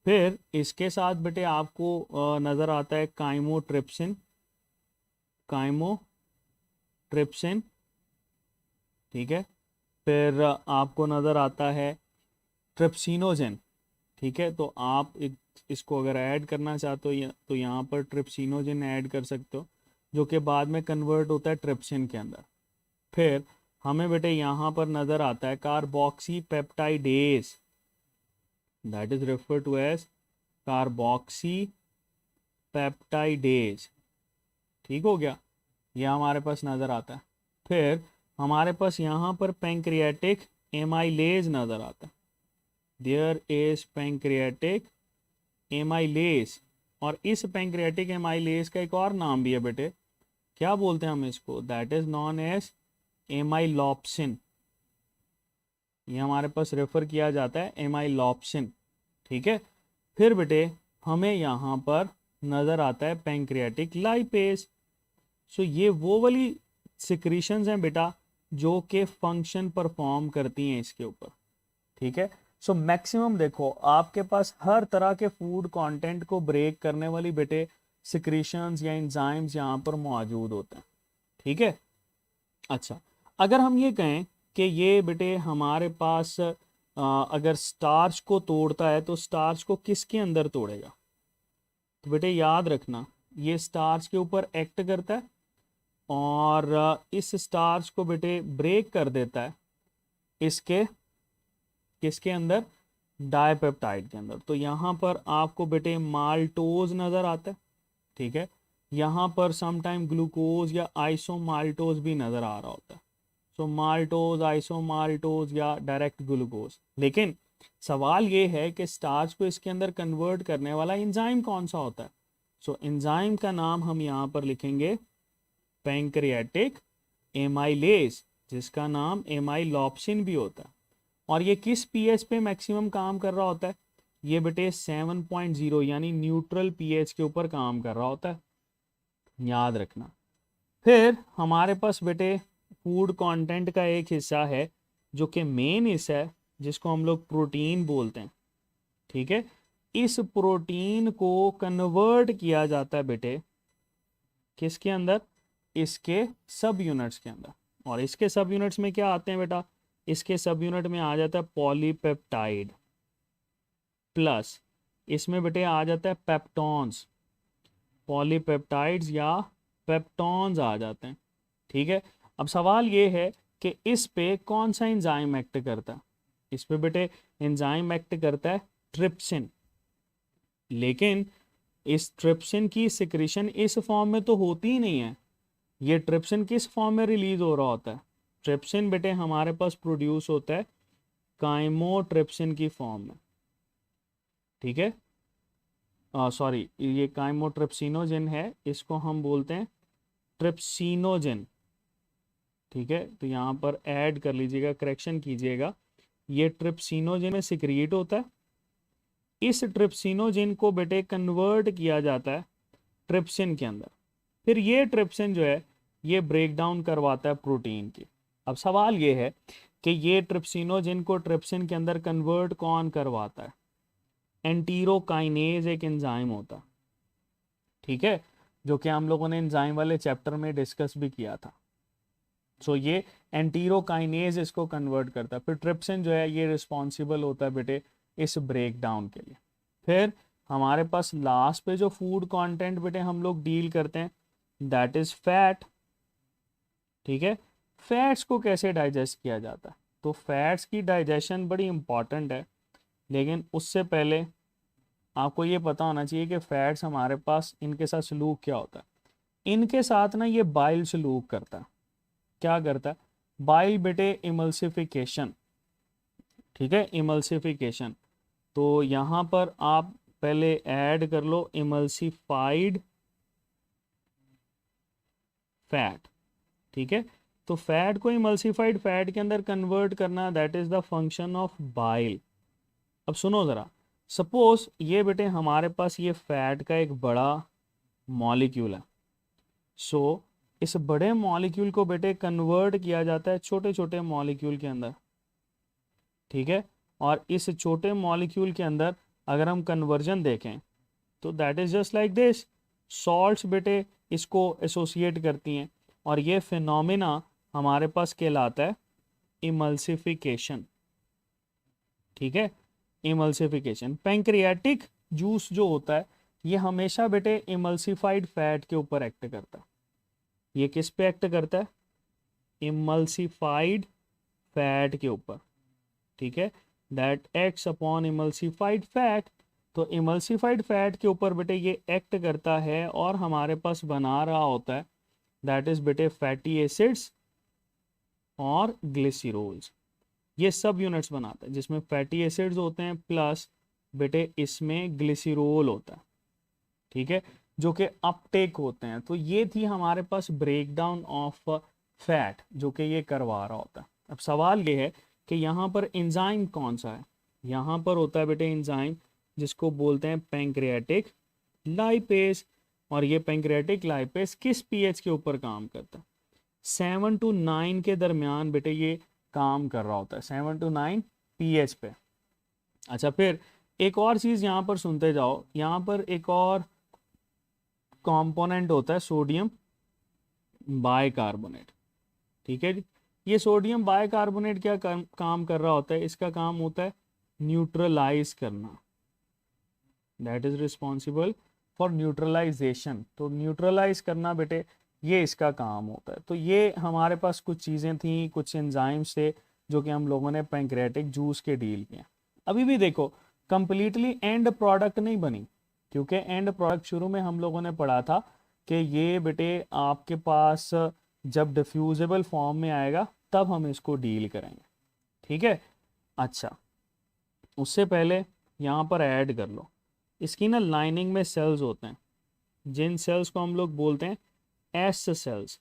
फिर इसके साथ बेटे आपको नज़र आता है काइमोट्रिप्सिन। काइमोट्रिप्सिन, ठीक है, फिर आपको नज़र आता है ट्रिप्सिनोजेन। ठीक है, तो आप इसको अगर ऐड करना चाहते हो तो यहाँ पर ट्रिप्सिनोजेन ऐड कर सकते हो, जो कि बाद में कन्वर्ट होता है ट्रिप्सिन के अंदर। फिर हमें बेटे यहाँ पर नज़र आता है carboxy peptidase, that is refer to as carboxy peptidase. ठीक हो गया, यह हमारे पास नज़र आता है। फिर हमारे पास यहाँ पर पैंक्रियाटिक एमाइलेज नज़र आता है। देयर इज पैंक्रियाटिक एमाइलेज, और इस पैंक्रियाटिक एमाइलेज का एक और नाम भी है बेटे, क्या बोलते हैं हम इसको? That is known as amylopsin. ये हमारे पास रेफर किया जाता है एमाइलॉप्सिन। ठीक है, फिर बेटे हमें यहाँ पर नज़र आता है पैंक्रियाटिक लाइपेज। सो ये वो वाली सिक्रीशंस हैं बेटा जो कि फंक्शन परफॉर्म करती हैं इसके ऊपर। ठीक है, सो मैक्सिमम देखो आपके पास हर तरह के फूड कंटेंट को ब्रेक करने वाली बेटे सिक्रीशंस या एंजाइम्स यहाँ पर मौजूद होते हैं। ठीक है, अच्छा अगर हम ये कहें कि ये बेटे हमारे पास अगर स्टार्च को तोड़ता है तो स्टार्च को किसके अंदर तोड़ेगा? तो बेटे याद रखना, ये स्टार्च के ऊपर एक्ट करता है और इस स्टार्च को बेटे ब्रेक कर देता है इसके किसके अंदर? डाइपेप्टाइड के अंदर। तो यहाँ पर आपको बेटे माल्टोज नज़र आता है। ठीक है, यहाँ पर समटाइम ग्लूकोज या आइसोमाल्टोज भी नज़र आ रहा होता है। सो माल्टोज, आइसोमाल्टोज या डायरेक्ट ग्लूकोज। लेकिन सवाल ये है कि स्टार्च को इसके अंदर कन्वर्ट करने वाला एंजाइम कौन सा होता है? सो एंजाइम का नाम हम यहाँ पर लिखेंगे पैंक्रियाटिक एमाइलेज, जिसका नाम एमाइलॉप्सिन भी होता है। और ये किस पीएच पे मैक्सिमम काम कर रहा होता है? ये बेटे 7.0 यानी न्यूट्रल पीएच के ऊपर काम कर रहा होता है, याद रखना। फिर हमारे पास बेटे फूड कंटेंट का एक हिस्सा है जो कि मेन हिस्सा है, जिसको हम लोग प्रोटीन बोलते हैं, ठीक है, इस प्रोटीन को कन्वर्ट किया जाता है बेटे किसके अंदर, इसके सब यूनिट्स के अंदर। और इसके सब यूनिट्स में क्या आते हैं बेटा, इसके सब यूनिट में आ जाता है पॉलीपेप्टाइड, प्लस इसमें बेटे आ जाता है पेप्टॉन्स, पॉलीपेप्टाइड्स या पेप्टॉन्स आ जाते हैं, ठीक है। अब सवाल ये है कि इस पे कौन सा एंजाइम एक्ट करता है, इस पे बेटे एंजाइम एक्ट करता है ट्रिप्सिन, लेकिन इस ट्रिप्सिन की सिक्रीशन इस फॉर्म में तो होती ही नहीं है। ये ट्रिप्सिन किस फॉर्म में रिलीज हो रहा होता है, ट्रिप्सिन बेटे हमारे पास प्रोड्यूस होता है काइमोट्रिप्सिन की फॉर्म में, ठीक है, सॉरी ये काइमोट्रिप्सिनोजेन है, इसको हम बोलते हैं ट्रिप्सिनोजेन, ठीक है। तो यहाँ पर ऐड कर लीजिएगा, करेक्शन कीजिएगा, ये ट्रिप्सिनोजेन में सिक्रिएट होता है। इस ट्रिप्सिनोजेन को बेटे कन्वर्ट किया जाता है ट्रिप्सिन के अंदर, फिर ये ट्रिप्सिन जो है ये ब्रेक डाउन करवाता है प्रोटीन की। अब सवाल ये है कि ये ट्रिप्सिनोजेन को ट्रिप्सिन के अंदर कन्वर्ट कौन करवाता है, एंटीरोकाइनेज एक एंजाइम होता है, ठीक है, जो कि हम लोगों ने एंजाइम वाले चैप्टर में डिस्कस भी किया था। सो ये एंटीरोकाइनेज इसको कन्वर्ट करता है, फिर ट्रिप्सिन जो है ये रिस्पॉन्सिबल होता है बेटे इस ब्रेक डाउन के लिए। फिर हमारे पास लास्ट पे जो फूड कंटेंट बेटे हम लोग डील करते हैं दैट इज फैट, ठीक है। फैट्स को कैसे डाइजेस्ट किया जाता है, तो फैट्स की डाइजेशन बड़ी इंपॉर्टेंट है, लेकिन उससे पहले आपको ये पता होना चाहिए कि फैट्स हमारे पास इनके साथ सलूक क्या होता है। इनके साथ ना ये बाइल सलूक करता है, क्या करता है, बाइल बेटे इमल्सिफिकेशन, ठीक है, इमल्सिफिकेशन। तो यहाँ पर आप पहले ऐड कर लो इमल्सिफाइड फैट, ठीक है। तो फैट को इमल्सिफाइड फैट के अंदर कन्वर्ट करना that is the function of bile. अब सुनो ज़रा, सपोज ये बेटे हमारे पास ये फैट का एक बड़ा मॉलिक्यूल है, सो इस बड़े मॉलिक्यूल को बेटे कन्वर्ट किया जाता है छोटे छोटे मॉलिक्यूल के अंदर, ठीक है। और इस छोटे मॉलिक्यूल के अंदर अगर हम कन्वर्जन देखें तो that is just like this, salts बेटे इसको एसोसिएट करती हैं, और ये फिनोमिना हमारे पास कहलाता है इमल्सिफिकेशन, ठीक है, इमल्सिफिकेशन। पैंक्रियाटिक जूस जो होता है ये हमेशा बेटे इमल्सिफाइड फैट के ऊपर एक्ट करता है। ये किस पे एक्ट करता है, इमल्सिफाइड फैट के ऊपर, ठीक है, that acts upon emulsified fat. तो इमल्सिफाइड फैट के ऊपर बेटे ये एक्ट करता है और हमारे पास बना रहा होता है दैट इज बेटे फैटी एसिड्स और ग्लिसरोल्स, ये सब यूनिट्स बनाता है जिसमें फैटी एसिड्स होते हैं प्लस बेटे इसमें ग्लिसरोल होता है, ठीक है, जो कि अपटेक होते हैं। तो ये थी हमारे पास ब्रेक डाउन ऑफ फैट जो कि ये करवा रहा होता है। अब सवाल ये है कि यहाँ पर एंजाइम कौन सा है, यहाँ पर होता है बेटे एंजाइम जिसको बोलते हैं पैंक्रियाटिक लाइपेज, और ये पैंक्रियाटिक लाइपेज किस पीएच के ऊपर काम करता है, 7 to 9 के दरमियान बेटे ये काम कर रहा होता है, 7 to 9 पीएच पे। अच्छा, फिर एक और चीज़ यहाँ पर सुनते जाओ, यहाँ पर एक और कंपोनेंट होता है सोडियम बाइकार्बोनेट, ठीक है जी। ये सोडियम बाइकार्बोनेट क्या काम कर रहा होता है, इसका काम होता है न्यूट्रलाइज करना, that is responsible for neutralisation. तो न्यूट्रलाइज करना बेटे ये इसका काम होता है। तो ये हमारे पास कुछ चीज़ें थी, कुछ एंजाइम्स थे जो कि हम लोगों ने पैंक्रियाटिक जूस के डील किए। अभी भी देखो कंप्लीटली एंड प्रोडक्ट नहीं बनी, क्योंकि एंड प्रोडक्ट शुरू में हम लोगों ने पढ़ा था कि ये बेटे आपके पास जब डिफ्यूजेबल फॉर्म में आएगा तब हम इसको डील करेंगे, ठीक है। अच्छा, उससे पहले यहाँ पर ऐड कर लो, इसकी ना लाइनिंग में सेल्स होते हैं जिन सेल्स को हम लोग बोलते हैं एस सेल्स।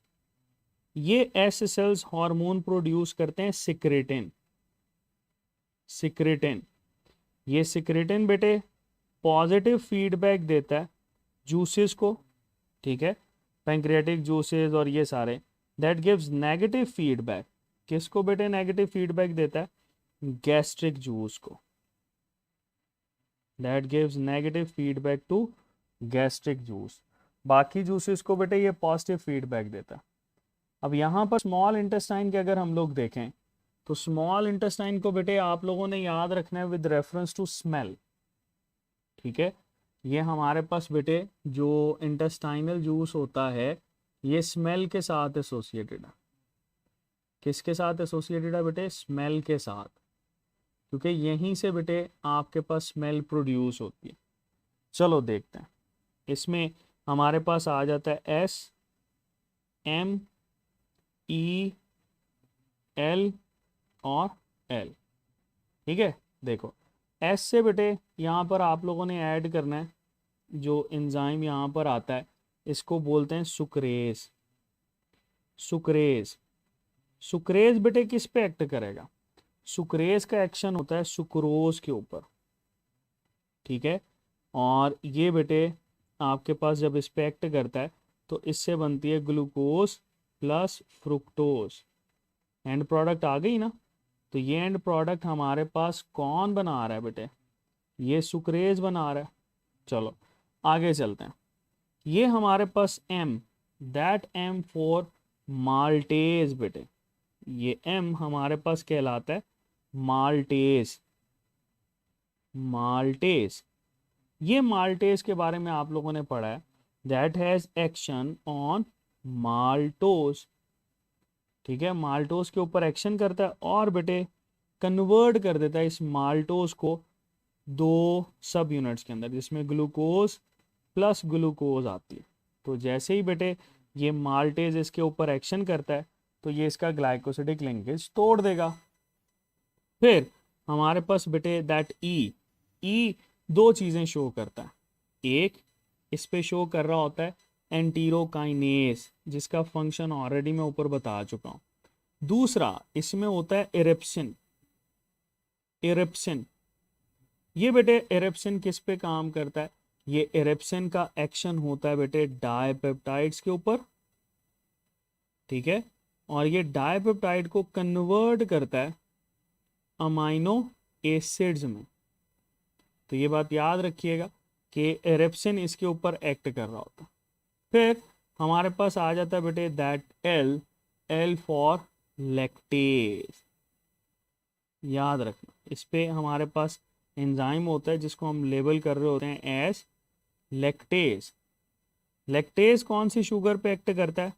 ये एस सेल्स हार्मोन प्रोड्यूस करते हैं सिक्रेटिन, सिक्रेटिन। ये सिक्रेटिन बेटे पॉजिटिव फीडबैक देता है जूसेस को, ठीक है, पैंक्रियाटिक जूसेस और ये सारे, दैट गिव्स नेगेटिव फीडबैक। किसको बेटे नेगेटिव फीडबैक देता है, गैस्ट्रिक जूस को, that gives negative feedback to gastric juice. बाकी जूसेस को बेटे ये पॉजिटिव फीडबैक देता है। अब यहाँ पर स्मॉल इंटेस्टाइन के अगर हम लोग देखें तो स्मॉल इंटेस्टाइन को बेटे आप लोगों ने याद रखना है विद रेफरेंस टू स्मेल। ठीक है, ये हमारे पास बेटे जो इंटेस्टाइनल जूस होता है ये स्मेल के साथ एसोसिएटेड है। किसके साथ एसोसिएटेड है बेटे? स्मेल के साथ, क्योंकि यहीं से बेटे आपके पास स्मेल प्रोड्यूस होती है। चलो देखते हैं, इसमें हमारे पास आ जाता है एस एम ई एल और एल। ठीक है, देखो एस से बेटे यहाँ पर आप लोगों ने ऐड करना है, जो एंजाइम यहाँ पर आता है इसको बोलते हैं सुक्रेज। सुक्रेज, सुक्रेज बेटे किस पे एक्ट करेगा? सुक्रेज का एक्शन होता है सुक्रोज के ऊपर। ठीक है, और ये बेटे आपके पास जब इस पे एक्ट करता है तो इससे बनती है glucose plus fructose. End product आ गई ना? तो ये एंड प्रोडक्ट हमारे पास कौन बना रहा है बेटे? ये सुक्रेज बना रहा है। चलो आगे चलते हैं। ये हमारे पास M, that M for maltase बेटे, ये M हमारे पास कहलाता है माल्टेज। माल्टेज, ये माल्टेज के बारे में आप लोगों ने पढ़ा है, that has action on maltose. ठीक है, माल्टोज के ऊपर एक्शन करता है और बेटे कन्वर्ट कर देता है इस माल्टोज को दो सब यूनिट्स के अंदर, जिसमें ग्लूकोज प्लस ग्लूकोज आती है। तो जैसे ही बेटे ये माल्टेज इसके ऊपर एक्शन करता है तो ये इसका ग्लाइकोसिडिक लिंकेज तोड़ देगा। फिर हमारे पास बेटे दैट ई दो चीज़ें शो करता है। एक इस पे शो कर रहा होता है एंटीरोकाइनेस, जिसका फंक्शन ऑलरेडी मैं ऊपर बता चुका हूँ। दूसरा इसमें होता है इरिप्सिन। इरिप्सिन, ये बेटे इरिप्सिन किस पे काम करता है? ये इरिप्सिन का एक्शन होता है बेटे डाइपेप्टाइड्स के ऊपर। ठीक है, और ये डाइपेप्टाइड को कन्वर्ट करता है अमाइनो एसिड्स में। तो ये बात याद रखिएगा कि इरिप्सिन इसके ऊपर एक्ट कर रहा होता है। फिर हमारे पास आ जाता है बेटे दैट एल फॉर लैक्टेज। याद रखना, इस पे हमारे पास एंजाइम होता है जिसको हम लेबल कर रहे होते हैं एज लैक्टेज। लैक्टेज कौन सी शुगर पे एक्ट करता है?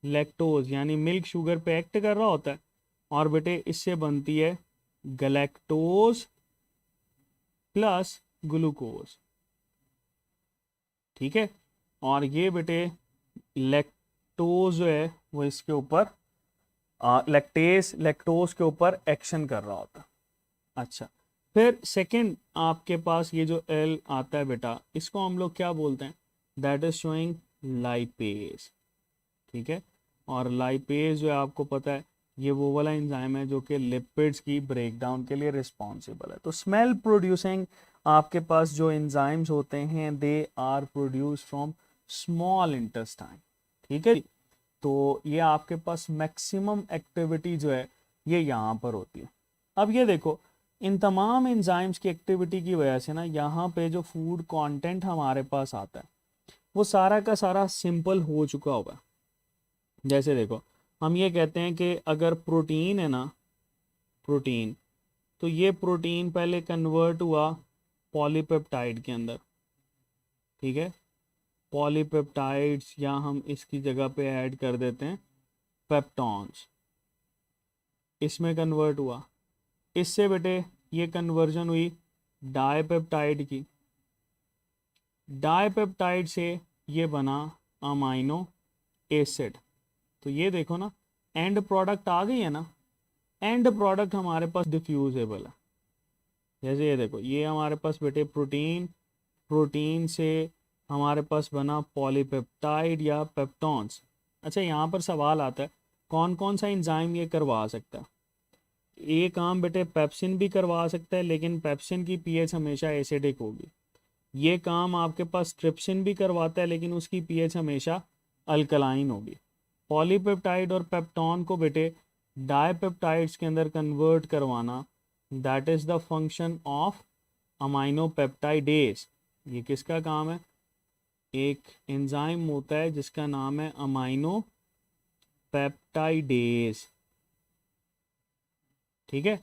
लैक्टोज, यानी मिल्क शुगर पे एक्ट कर रहा होता है, और बेटे इससे बनती है गलैक्टोज प्लस ग्लूकोज। ठीक है, और ये बेटे लैक्टोज जो है वो इसके ऊपर लैक्टेज लैक्टोज के ऊपर एक्शन कर रहा होता है। अच्छा, फिर सेकंड आपके पास ये जो एल आता है बेटा, इसको हम लोग क्या बोलते हैं? That is showing lipase. ठीक है, और लाइपेज जो है आपको पता है ये वो वाला एंजाइम है जो कि लिपिड्स की ब्रेकडाउन के लिए रिस्पॉन्सिबल है। तो स्मेल प्रोड्यूसिंग आपके पास जो एंजाइम्स होते हैं they are produce from small intestine. ठीक है, तो ये आपके पास मैक्सिमम एक्टिविटी जो है ये यहाँ पर होती है। अब ये देखो, इन तमाम एंजाइम्स की एक्टिविटी की वजह से ना यहाँ पे जो फूड कंटेंट हमारे पास आता है वो सारा का सारा सिंपल हो चुका होगा। जैसे देखो, हम ये कहते हैं कि अगर प्रोटीन है ना, प्रोटीन, तो ये प्रोटीन पहले कन्वर्ट हुआ पॉलीपेप्टाइड के अंदर। ठीक है, पॉलीपेप्टाइड्स, या हम इसकी जगह पे ऐड कर देते हैं पेप्टॉन्स, इसमें कन्वर्ट हुआ। इससे बेटे ये कन्वर्जन हुई डाइपेप्टाइड की, डाइपेप्टाइड से ये बना अमाइनो एसिड। तो ये देखो ना, एंड प्रोडक्ट आ गई है ना। एंड प्रोडक्ट हमारे पास डिफ्यूजेबल है। जैसे ये देखो, ये हमारे पास बेटे प्रोटीन, प्रोटीन से हमारे पास बना पॉलीपेप्टाइड या पेप्टॉन्स। अच्छा, यहाँ पर सवाल आता है कौन कौन सा एंजाइम ये करवा सकता है? ये काम बेटे पेप्सिन भी करवा सकता है, लेकिन पेप्सिन की पीएच हमेशा एसिडिक होगी। ये काम आपके पास ट्रिप्सिन भी करवाता है, लेकिन उसकी पीएच हमेशा अल्कलाइन होगी। पॉलीपेप्टाइड और पेप्टॉन को बेटे डाइपेप्टाइड्स के अंदर कन्वर्ट करवाना that is the function of amino peptidase. ये किसका काम है? एक एंजाइम होता है जिसका नाम है अमाइनो पेप्टाइडेज। ठीक है।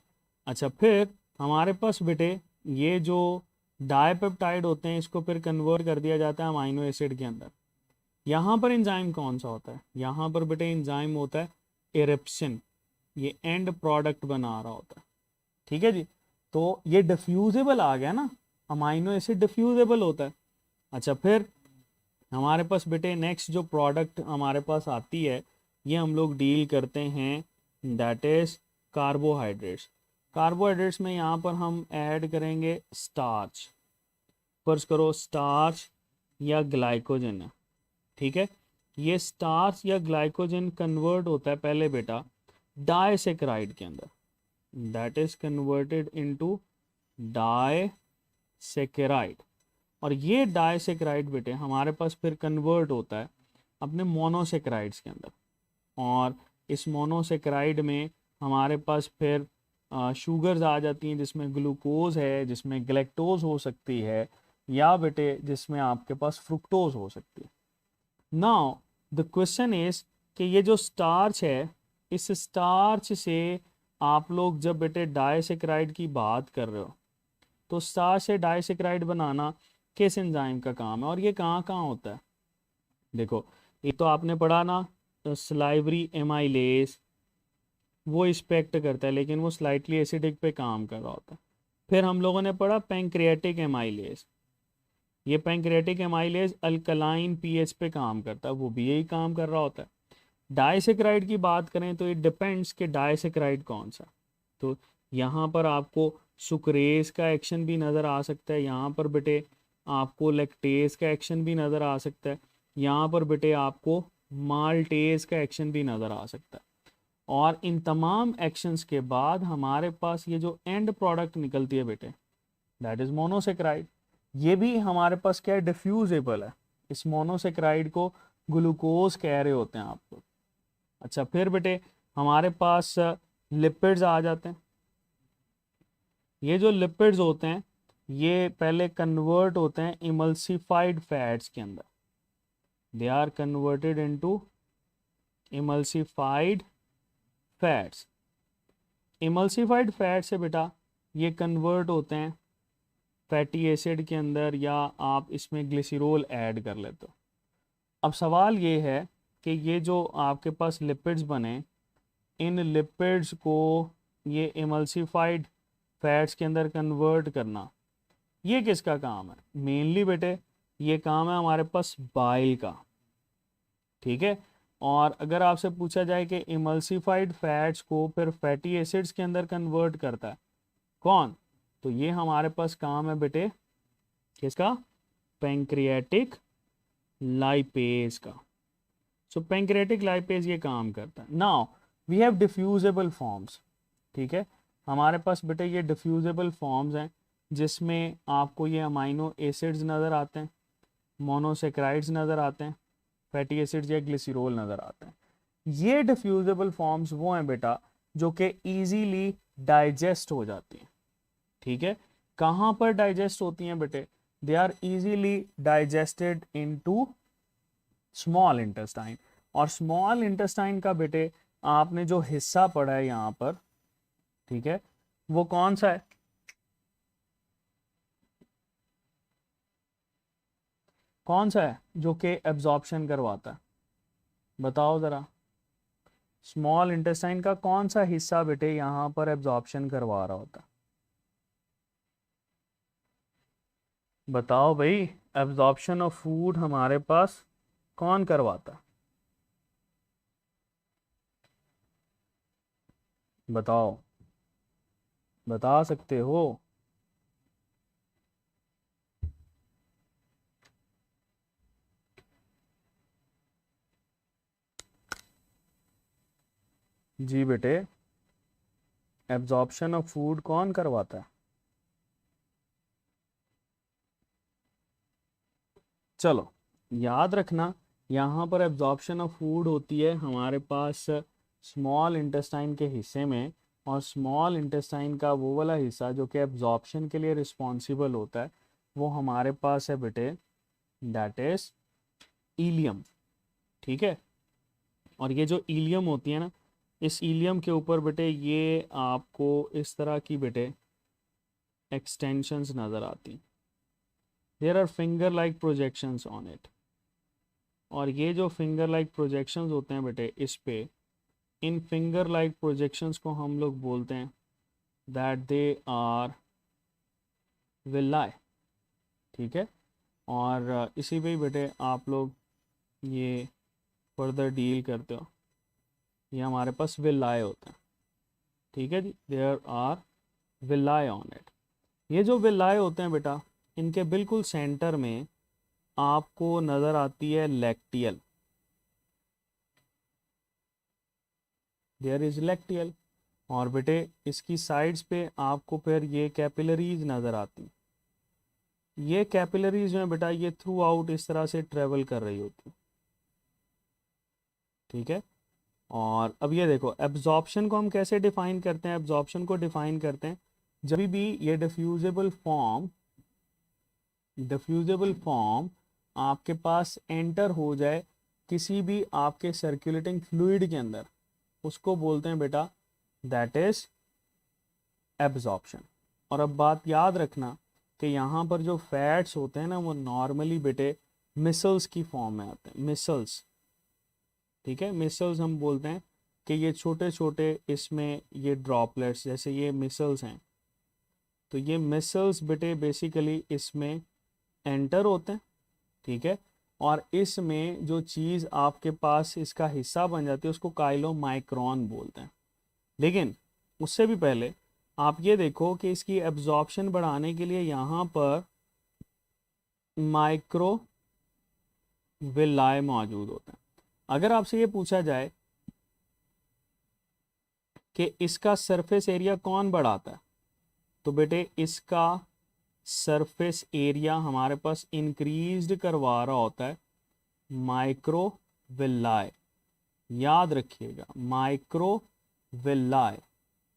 अच्छा, फिर हमारे पास बेटे ये जो डाइपेप्टाइड होते हैं इसको फिर कन्वर्ट कर दिया जाता है अमाइनो एसिड के अंदर। यहाँ पर एंजाइम कौन सा होता है? यहाँ पर बेटे एंजाइम होता है इरिप्सिन। ये एंड प्रोडक्ट बना रहा होता है। ठीक है जी। तो ये डिफ्यूजेबल आ गया ना, अमाइनो एसिड डिफ्यूजेबल होता है। अच्छा, फिर हमारे पास बेटे नेक्स्ट जो प्रोडक्ट हमारे पास आती है ये हम लोग डील करते हैं, दैट इज कार्बोहाइड्रेट्स। कार्बोहाइड्रेट्स में यहाँ पर हम ऐड करेंगे स्टार्च। फर्ज करो स्टार्च या ग्लाइकोजन है। ठीक है। ये स्टार्च या ग्लाइकोजन कन्वर्ट होता है पहले बेटा डाइसेक्राइड के अंदर, that is converted into disaccharide. और ये डाइसेक्राइड बेटे हमारे पास फिर कन्वर्ट होता है अपने मोनोसेक्राइड्स के अंदर। और इस मोनोसेक्राइड में हमारे पास फिर शुगर्स आ जाती हैं, जिसमें ग्लूकोज है, जिसमें ग्लैक्टोज हो सकती है, या बेटे जिसमें आपके पास फ्रुक्टोज हो सकती है। नाउ द क्वेश्चन इज कि ये जो स्टार्च है, इस स्टार्च से आप लोग जब बेटे डाइसेक्राइड की बात कर रहे हो तो स्टार्च से डाइसेक्राइड बनाना किस एंजाइम का काम है और ये कहाँ कहाँ होता है? देखो, ये तो आपने पढ़ा ना, स्लाइवरी एमाइलेज, वो इस्पेक्ट करता है लेकिन वो स्लाइटली एसिडिक पे काम कर रहा होता है। फिर हम लोगों ने पढ़ा पैंक्रियाटिक एमाइलेज। ये पैंक्रियाटिक एमाइलेज अल्कलाइन पीएच पे काम करता है, वो भी यही काम कर रहा होता है। डाइसेक्राइड की बात करें तो इट डिपेंड्स कि डाइसेक्राइड कौन सा। तो यहाँ पर आपको सुक्रेज का एक्शन भी नज़र आ सकता है, यहाँ पर बेटे आपको लैक्टेज का एक्शन भी नज़र आ सकता है, यहाँ पर बेटे आपको माल्टेज का एक्शन भी नज़र आ सकता है। और इन तमाम एक्शंस के बाद हमारे पास ये जो एंड प्रोडक्ट निकलती है बेटे, दैट इज मोनोसेक्राइड। ये भी हमारे पास क्या है? डिफ्यूजेबल है। इस मोनोसेक्राइड को ग्लूकोज कह रहे होते हैं आप लोग। अच्छा, फिर बेटे हमारे पास लिपिड्स आ जाते हैं। ये जो लिपिड्स होते हैं ये पहले कन्वर्ट होते हैं इमल्सिफाइड फैट्स के अंदर, they are converted into emulsified fats. Emulsified fat से बेटा ये कन्वर्ट होते हैं फैटी एसिड के अंदर, या आप इसमें ग्लिसरॉल ऐड कर लेते हो। अब सवाल ये है कि ये जो आपके पास लिपिड्स बने, इन लिपिड्स को ये इमल्सिफाइड फैट्स के अंदर कन्वर्ट करना, ये किसका काम है? मेनली बेटे ये काम है हमारे पास बाइल का। ठीक है। और अगर आपसे पूछा जाए कि इमल्सिफाइड फैट्स को फिर फैटी एसिड्स के अंदर कन्वर्ट करता है कौन, तो ये हमारे पास काम है बेटे किसका? पैंक्रियाटिक लाइपेज का। सो पैंक्रियाटिक लाइपेज ये काम करता है। Now we have diffusible forms. ठीक है। हमारे पास बेटे ये डिफ्यूजेबल फॉर्म्स हैं जिसमें आपको ये अमाइनो एसिड्स नज़र आते हैं, मोनोसेक्राइड्स नज़र आते हैं, फैटी एसिड्स या ग्लिसरॉल नज़र आते हैं। ये डिफ्यूजेबल फॉर्म्स वो हैं बेटा जो कि इजीली डाइजेस्ट हो जाती हैं। ठीक है। कहाँ पर डाइजेस्ट होती हैं बेटे? They are easily digested into small intestine. और स्मॉल इंटेस्टाइन का बेटे आपने जो हिस्सा पढ़ा है यहाँ पर, ठीक है, वो कौन सा है? कौन सा है जो कि एब्जॉर्प्शन करवाता है? बताओ ज़रा, स्मॉल इंटेस्टाइन का कौन सा हिस्सा बेटे यहाँ पर एब्जॉर्प्शन करवा रहा होता है? बताओ भाई, एब्जॉर्प्शन ऑफ फूड हमारे पास कौन करवाता है? बताओ, बता सकते हो? जी बेटे, एब्जॉर्प्शन ऑफ फूड कौन करवाता है? चलो याद रखना, यहाँ पर एब्जॉर्प्शन ऑफ फूड होती है हमारे पास स्मॉल इंटेस्टाइन के हिस्से में, और स्मॉल इंटेस्टाइन का वो वाला हिस्सा जो कि एब्जॉर्प्शन के लिए रिस्पॉन्सिबल होता है वो हमारे पास है बेटे, दैट इज इलियम। ठीक है, और ये जो इलियम होती है ना, इस इलियम के ऊपर बेटे ये आपको इस तरह की बेटे एक्सटेंशंस नज़र आती, there are finger like projections on it. और ये जो फिंगर लाइक प्रोजेक्शंस होते हैं बेटे इस पे, इन फिंगर लाइक प्रोजेक्शंस को हम लोग बोलते हैं दैट दे आर विलाई। ठीक है, और इसी पे ही बेटे आप लोग ये फर्दर डील करते हो, ये हमारे पास विलाई होता है। ठीक है जी, there are villi on it. ये जो विलाई होते हैं बेटा, इनके बिल्कुल सेंटर में आपको नज़र आती है लैक्टियल, देयर इज लैक्टियल। और बेटे इसकी साइड्स पे आपको फिर ये कैपिलरीज नज़र आती, ये कैपिलरीज जो है बेटा ये थ्रू आउट इस तरह से ट्रेवल कर रही होती। ठीक है, और अब ये देखो एब्जॉर्प्शन को हम कैसे डिफाइन करते हैं, एब्जॉर्प्शन को डिफाइन करते हैं जब भी ये डिफ्यूजेबल फॉर्म आपके पास एंटर हो जाए किसी भी आपके सर्कुलेटिंग फ्लूइड के अंदर, उसको बोलते हैं बेटा दैट इज एब्जॉर्प्शन। और अब बात याद रखना कि यहाँ पर जो फैट्स होते हैं ना वो नॉर्मली बेटे मिसल्स की फॉर्म में आते हैं, मिसल्स। ठीक है, मिसल्स हम बोलते हैं कि ये छोटे छोटे इसमें ये ड्रॉपलेट्स जैसे ये मिसल्स हैं, तो ये मिसल्स बेटे बेसिकली इसमें एंटर होते हैं। ठीक है, और इसमें जो चीज़ आपके पास इसका हिस्सा बन जाती है उसको काइलोमाइक्रॉन बोलते हैं। लेकिन उससे भी पहले आप ये देखो कि इसकी एब्जॉर्प्शन बढ़ाने के लिए यहाँ पर माइक्रो विलाई मौजूद होते हैं। अगर आपसे ये पूछा जाए कि इसका सरफेस एरिया कौन बढ़ाता है, तो बेटे इसका सरफेस एरिया हमारे पास इंक्रीज्ड करवा रहा होता है माइक्रो विलाई। याद रखिएगा माइक्रो विलाई,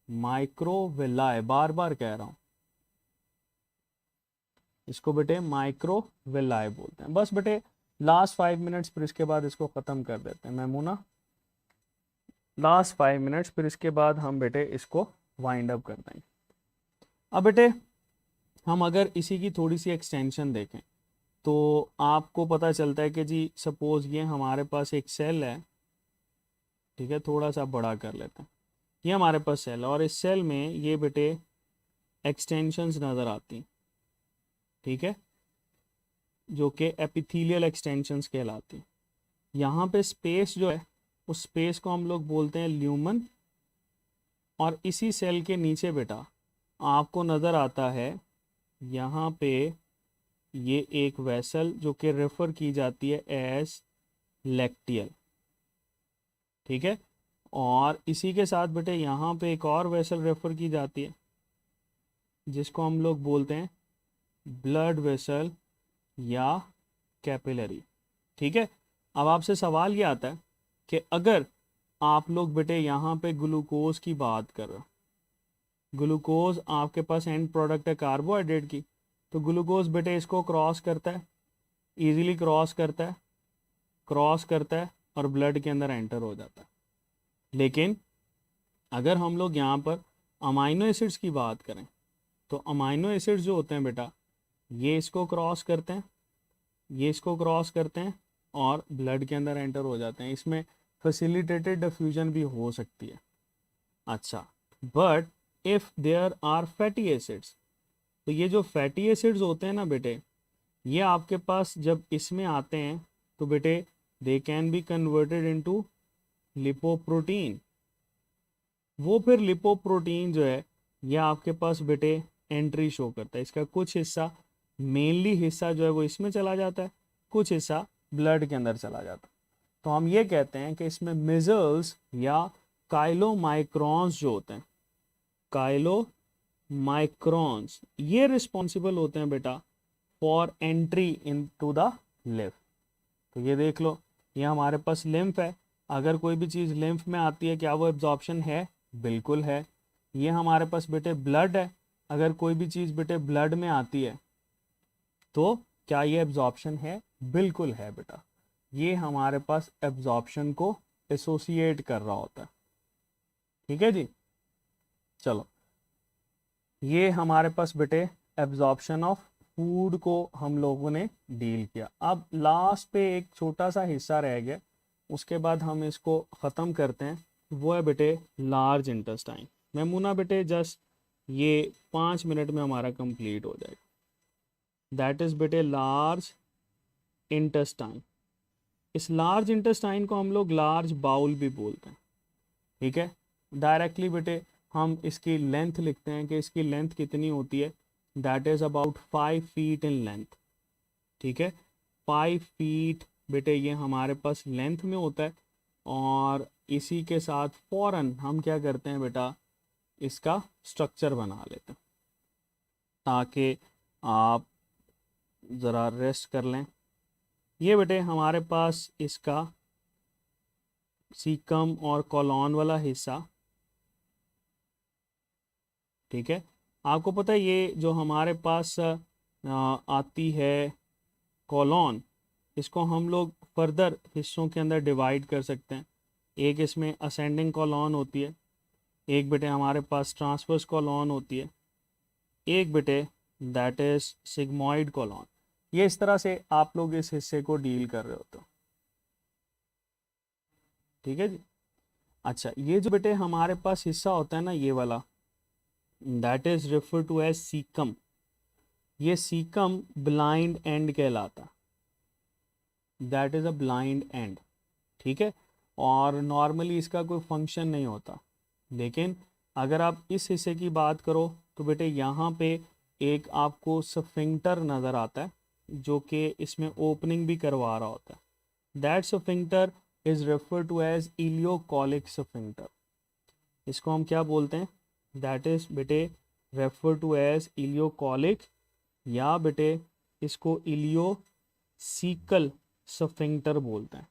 माइक्रो विलाई, बार बार कह रहा हूं इसको बेटे माइक्रो विलाई बोलते हैं। बस बेटे लास्ट 5 मिनट्स, फिर इसके बाद इसको ख़त्म कर देते हैं मैमूना, लास्ट 5 मिनट्स, फिर इसके बाद हम बेटे इसको वाइंड अप कर देंगे। अब बेटे हम अगर इसी की थोड़ी सी एक्सटेंशन देखें तो आपको पता चलता है कि जी सपोज़ ये हमारे पास एक सेल है। ठीक है, थोड़ा सा बड़ा कर लेते हैं, ये हमारे पास सेल है और इस सेल में ये बेटे एक्सटेंशंस नज़र आती हैं। ठीक है, जो कि एपिथेलियल एक्सटेंशंस कहलाती हैं। यहाँ पे स्पेस जो है उस स्पेस को हम लोग बोलते हैं ल्यूमन। और इसी सेल के नीचे बेटा आपको नज़र आता है यहाँ पे ये एक वेसल जो कि रेफ़र की जाती है एज लैक्टियल। ठीक है, और इसी के साथ बेटे यहाँ पे एक और वेसल रेफ़र की जाती है जिसको हम लोग बोलते हैं ब्लड वेसल या कैपिलरी। ठीक है, अब आपसे सवाल ये आता है कि अगर आप लोग बेटे यहाँ पे ग्लूकोज की बात कर रहे हो, ग्लूकोज आपके पास एंड प्रोडक्ट है कार्बोहाइड्रेट की, तो ग्लूकोज बेटे इसको क्रॉस करता है, इजीली क्रॉस करता है और ब्लड के अंदर एंटर हो जाता है। लेकिन अगर हम लोग यहाँ पर अमाइनो एसिड्स की बात करें तो अमाइनो एसिड्स जो होते हैं बेटा ये इसको क्रॉस करते हैं, ये इसको क्रॉस करते हैं और ब्लड के अंदर एंटर हो जाते हैं। इसमें फैसिलिटेटेड डिफ्यूजन भी हो सकती है। अच्छा, but if there are fatty acids, तो ये जो फैटी एसिड्स होते हैं ना बेटे, ये आपके पास जब इसमें आते हैं तो बेटे they can be converted into lipoprotein. वो फिर लिपोप्रोटीन जो है ये आपके पास बेटे एंट्री शो करता है। इसका कुछ हिस्सा, मेनली हिस्सा जो है वो इसमें चला जाता है, कुछ हिस्सा ब्लड के अंदर चला जाता है। तो हम ये कहते हैं कि इसमें मिजल्स या काइलोमाइक्रॉन्स जो होते हैं, काइलोमाइक्रॉन्स, ये रिस्पॉन्सिबल होते हैं बेटा for entry into the lymph. तो ये देख लो, ये हमारे पास लिम्फ है। अगर कोई भी चीज़ लिम्फ में आती है क्या वो एब्जॉर्प्शन है? बिल्कुल है। ये हमारे पास बेटे ब्लड है। अगर कोई भी चीज़ बेटे ब्लड में आती है तो क्या ये एब्जॉर्प्शन है? बिल्कुल है बेटा। ये हमारे पास एब्जॉर्प्शन को एसोसिएट कर रहा होता है। ठीक है जी। चलो, ये हमारे पास बेटे एब्जॉर्प्शन ऑफ फूड को हम लोगों ने डील किया। अब लास्ट पे एक छोटा सा हिस्सा रह गया, उसके बाद हम इसको ख़त्म करते हैं। वो है बेटे लार्ज इंटेस्टाइन। मैं मुना बेटे जस्ट ये 5 मिनट में हमारा कंप्लीट हो जाएगा। दैट इज़ बेटे लार्ज इंटेस्टाइन। इस लार्ज इंटेस्टाइन को हम लोग लार्ज बाउल भी बोलते हैं। ठीक है। डायरेक्टली बेटे हम इसकी लेंथ लिखते हैं कि इसकी लेंथ कितनी होती है। That is about 5 feet in length. ठीक है, 5 फीट बेटे ये हमारे पास लेंथ में होता है। और इसी के साथ फ़ौरन हम क्या करते हैं बेटा, इसका स्ट्रक्चर बना लेते हैं ताकि आप ज़रा रेस्ट कर लें। ये बेटे हमारे पास इसका सीकम और कॉलॉन वाला हिस्सा। ठीक है, आपको पता है ये जो हमारे पास आती है कॉलॉन, इसको हम लोग फर्दर हिस्सों के अंदर डिवाइड कर सकते हैं। एक इसमें असेंडिंग कॉलॉन होती है, एक बेटे हमारे पास ट्रांसवर्स कॉलॉन होती है, एक बेटे दैट इज सिग्मॉइड कॉलॉन। ये इस तरह से आप लोग इस हिस्से को डील कर रहे होते हो। ठीक है जी। अच्छा, ये जो बेटे हमारे पास हिस्सा होता है ना, ये वाला, that is refer to as caecum. ये सीकम ब्लाइंड एंड कहलाता, that is a blind end. ठीक है, और नॉर्मली इसका कोई फंक्शन नहीं होता, लेकिन अगर आप इस हिस्से की बात करो तो बेटे यहाँ पे एक आपको स्फिंक्टर नज़र आता है जो कि इसमें ओपनिंग भी करवा रहा होता है। That sphincter is refer to as ileocolic sphincter. इसको हम क्या बोलते हैं? दैट इज बेटे रेफर टू एज इलियोकॉलिक, या बेटे इसको इलियोसीकल स्फिंक्टर बोलते हैं।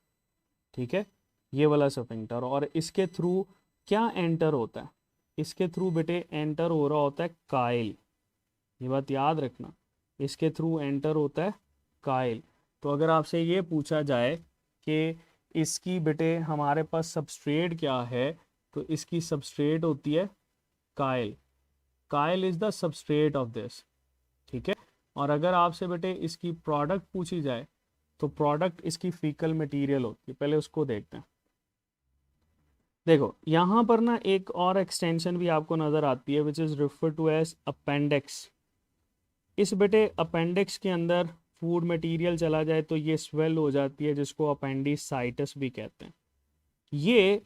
ठीक है, ये वाला स्फिंक्टर। और इसके थ्रू क्या एंटर होता है? इसके थ्रू बेटे एंटर हो रहा होता है काइल। ये बात याद रखना, इसके थ्रू एंटर होता है काइल। तो अगर आपसे ये पूछा जाए कि इसकी बेटे हमारे पास सबस्ट्रेट क्या है, तो इसकी सबस्ट्रेट होती है Kyle. Kyle is the substrate of this. ठीक है, और अगर आपसे बेटे इसकी प्रोडक्ट पूछी जाए तो प्रोडक्ट इसकी फीकल मटेरियल होती है। पहले उसको देखते हैं। देखो यहाँ पर ना एक और एक्सटेंशन भी आपको नज़र आती है which is refer to as appendix. इस बेटे अपेंडिक्स के अंदर फूड मटेरियल चला जाए तो ये स्वेल हो जाती है, जिसको अपेंडिसाइटिस भी कहते हैं। ये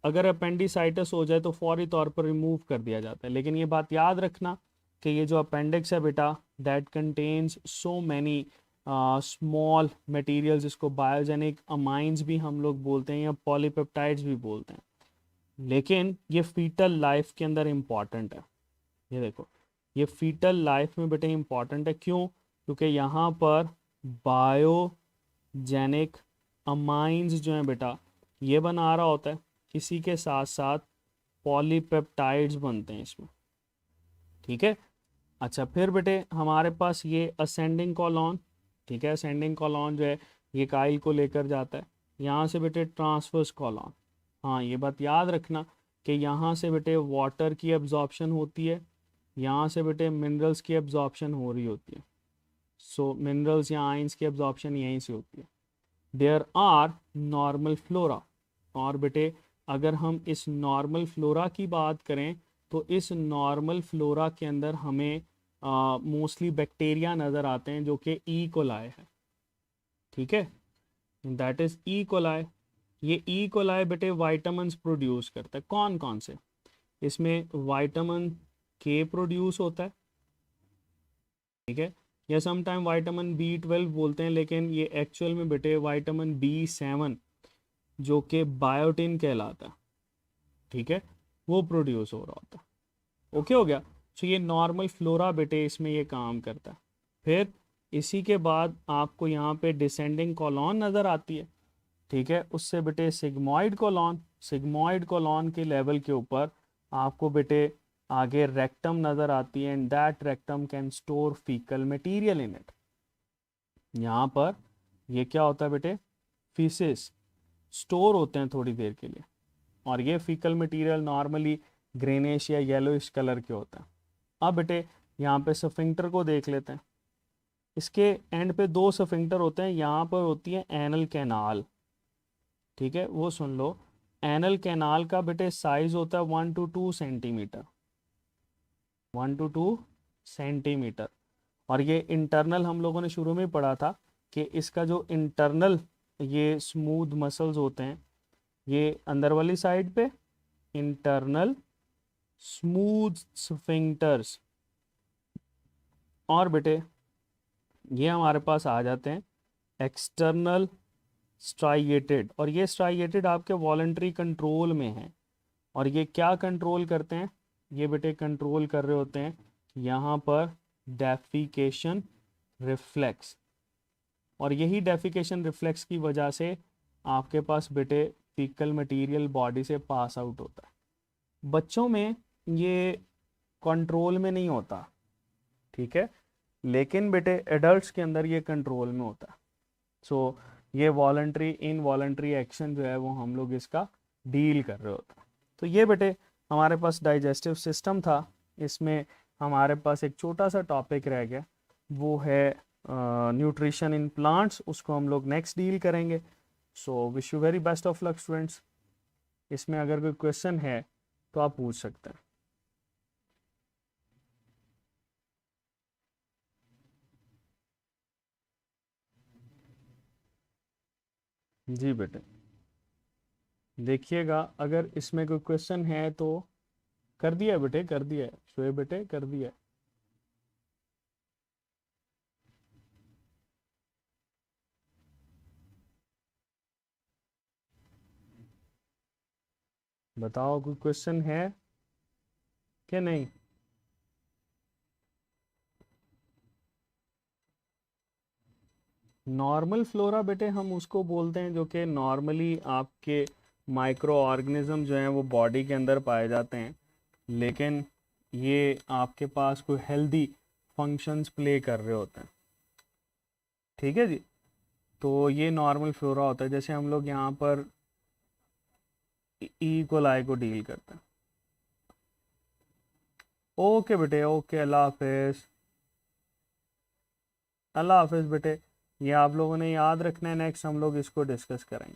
अगर अपेंडिसाइटिस हो जाए तो फौरी तौर पर रिमूव कर दिया जाता है। लेकिन ये बात याद रखना कि ये जो अपेंडिक्स है बेटा, that contains so many small materials, जिसको बायोजेनिक अमाइंस भी हम लोग बोलते हैं या पॉलीपेप्टाइड्स भी बोलते हैं। लेकिन ये फीटल लाइफ के अंदर इम्पॉर्टेंट है। ये देखो, ये फीटल लाइफ में बेटे इम्पॉर्टेंट है। क्यों? क्योंकि यहाँ पर बायोजेनिक अमाइंस जो हैं बेटा, ये बना रहा होता है, इसी के साथ साथ पॉलीपेप्टाइड्स बनते हैं इसमें। ठीक है। अच्छा, फिर बेटे हमारे पास ये असेंडिंग कॉलॉन। ठीक है, असेंडिंग कॉलॉन जो है ये काइल को लेकर जाता है। यहाँ से बेटे ट्रांसवर्स कॉलॉन। हाँ, ये बात याद रखना कि यहाँ से बेटे वाटर की एब्जॉर्प्शन होती है, यहाँ से बेटे मिनरल्स की एब्जॉर्प्शन हो रही होती है। सो मिनरल्स या आइंस की एब्जॉर्प्शन यहीं से होती है। There are normal flora. और बेटे अगर हम इस नॉर्मल फ्लोरा की बात करें तो इस नॉर्मल फ्लोरा के अंदर हमें मोस्टली बैक्टीरिया नज़र आते हैं जो कि ई कोलाई है। ठीक है, दैट इज़ ई कोलाई। ये ई कोलाई बेटे वाइटामिन प्रोड्यूस करता है। कौन कौन से? इसमें वाइटामिन के प्रोड्यूस होता है। ठीक है, या समटाइम वाइटामिन B12 बोलते हैं, लेकिन ये एक्चुअल में बेटे वाइटामिन B7 जो कि बायोटिन कहलाता है। ठीक है, वो प्रोड्यूस हो रहा होता है। ओके हो गया। तो ये नॉर्मल फ्लोरा बेटे इसमें ये काम करता है। फिर इसी के बाद आपको यहाँ पे डिसेंडिंग कॉलॉन नज़र आती है। ठीक है, उससे बेटे सिग्मॉइड कॉलॉन। सिग्मॉइड कॉलॉन के लेवल के ऊपर आपको बेटे आगे रेक्टम नज़र आती है, and that rectum can store faecal material in it. यहाँ पर ये क्या होता है बेटे, फीसेस स्टोर होते हैं थोड़ी देर के लिए, और ये फीकल मटेरियल नॉर्मली ग्रेनिश या येलोइश कलर के होते हैं। अब बेटे यहाँ पे सफिंक्टर को देख लेते हैं। इसके एंड पे दो सफिंक्टर होते हैं, यहाँ पर होती है एनल कैनाल, ठीक है, वो सुन लो। एनल कैनाल का बेटे साइज होता है 1 to 2 सेंटीमीटर, 1 to 2 सेंटीमीटर। और ये इंटरनल हम लोगों ने शुरू में पढ़ा था कि इसका जो इंटरनल ये स्मूथ मसल्स होते हैं, ये अंदर वाली साइड पे इंटरनल स्मूथ स्फिंक्टर्स, और बेटे ये हमारे पास आ जाते हैं एक्सटर्नल स्ट्राइएटेड। और ये स्ट्राइएटेड आपके वॉलंटरी कंट्रोल में है, और ये क्या कंट्रोल करते हैं, ये बेटे कंट्रोल कर रहे होते हैं यहाँ पर डेफिकेशन रिफ्लेक्स। और यही डेफिकेशन रिफ्लेक्स की वजह से आपके पास बेटे फीकल मटेरियल बॉडी से पास आउट होता है। बच्चों में ये कंट्रोल में नहीं होता, ठीक है, लेकिन बेटे एडल्ट्स के अंदर ये कंट्रोल में होता है। सो ये वॉलंटरी इनवॉलंटरी एक्शन जो है वो हम लोग इसका डील कर रहे होते हैं। तो ये बेटे हमारे पास डाइजेस्टिव सिस्टम था। इसमें हमारे पास एक छोटा सा टॉपिक रह गया, वो है न्यूट्रिशन इन प्लांट्स, उसको हम लोग नेक्स्ट डील करेंगे। So wish you very best of luck students. इसमें अगर कोई क्वेश्चन है तो आप पूछ सकते हैं। जी बेटे देखिएगा, अगर इसमें कोई क्वेश्चन है तो कर दिया बेटे, कर दिया शोए बेटे, कर दिया। बताओ कोई क्वेश्चन है कि नहीं। नॉर्मल फ्लोरा बेटे हम उसको बोलते हैं जो कि नॉर्मली आपके माइक्रो ऑर्गेनिज्म जो हैं वो बॉडी के अंदर पाए जाते हैं, लेकिन ये आपके पास कोई हेल्दी फंक्शंस प्ले कर रहे होते हैं, ठीक है जी। तो ये नॉर्मल फ्लोरा होता है। जैसे हम लोग यहाँ पर ई कोलाई को डील करते हैं। ओके बेटे, ओके, अल्लाह हाफिज़। अल्लाह हाफिज़ बेटे। ये आप लोगों ने याद रखना है, नेक्स्ट हम लोग इसको डिस्कस करेंगे।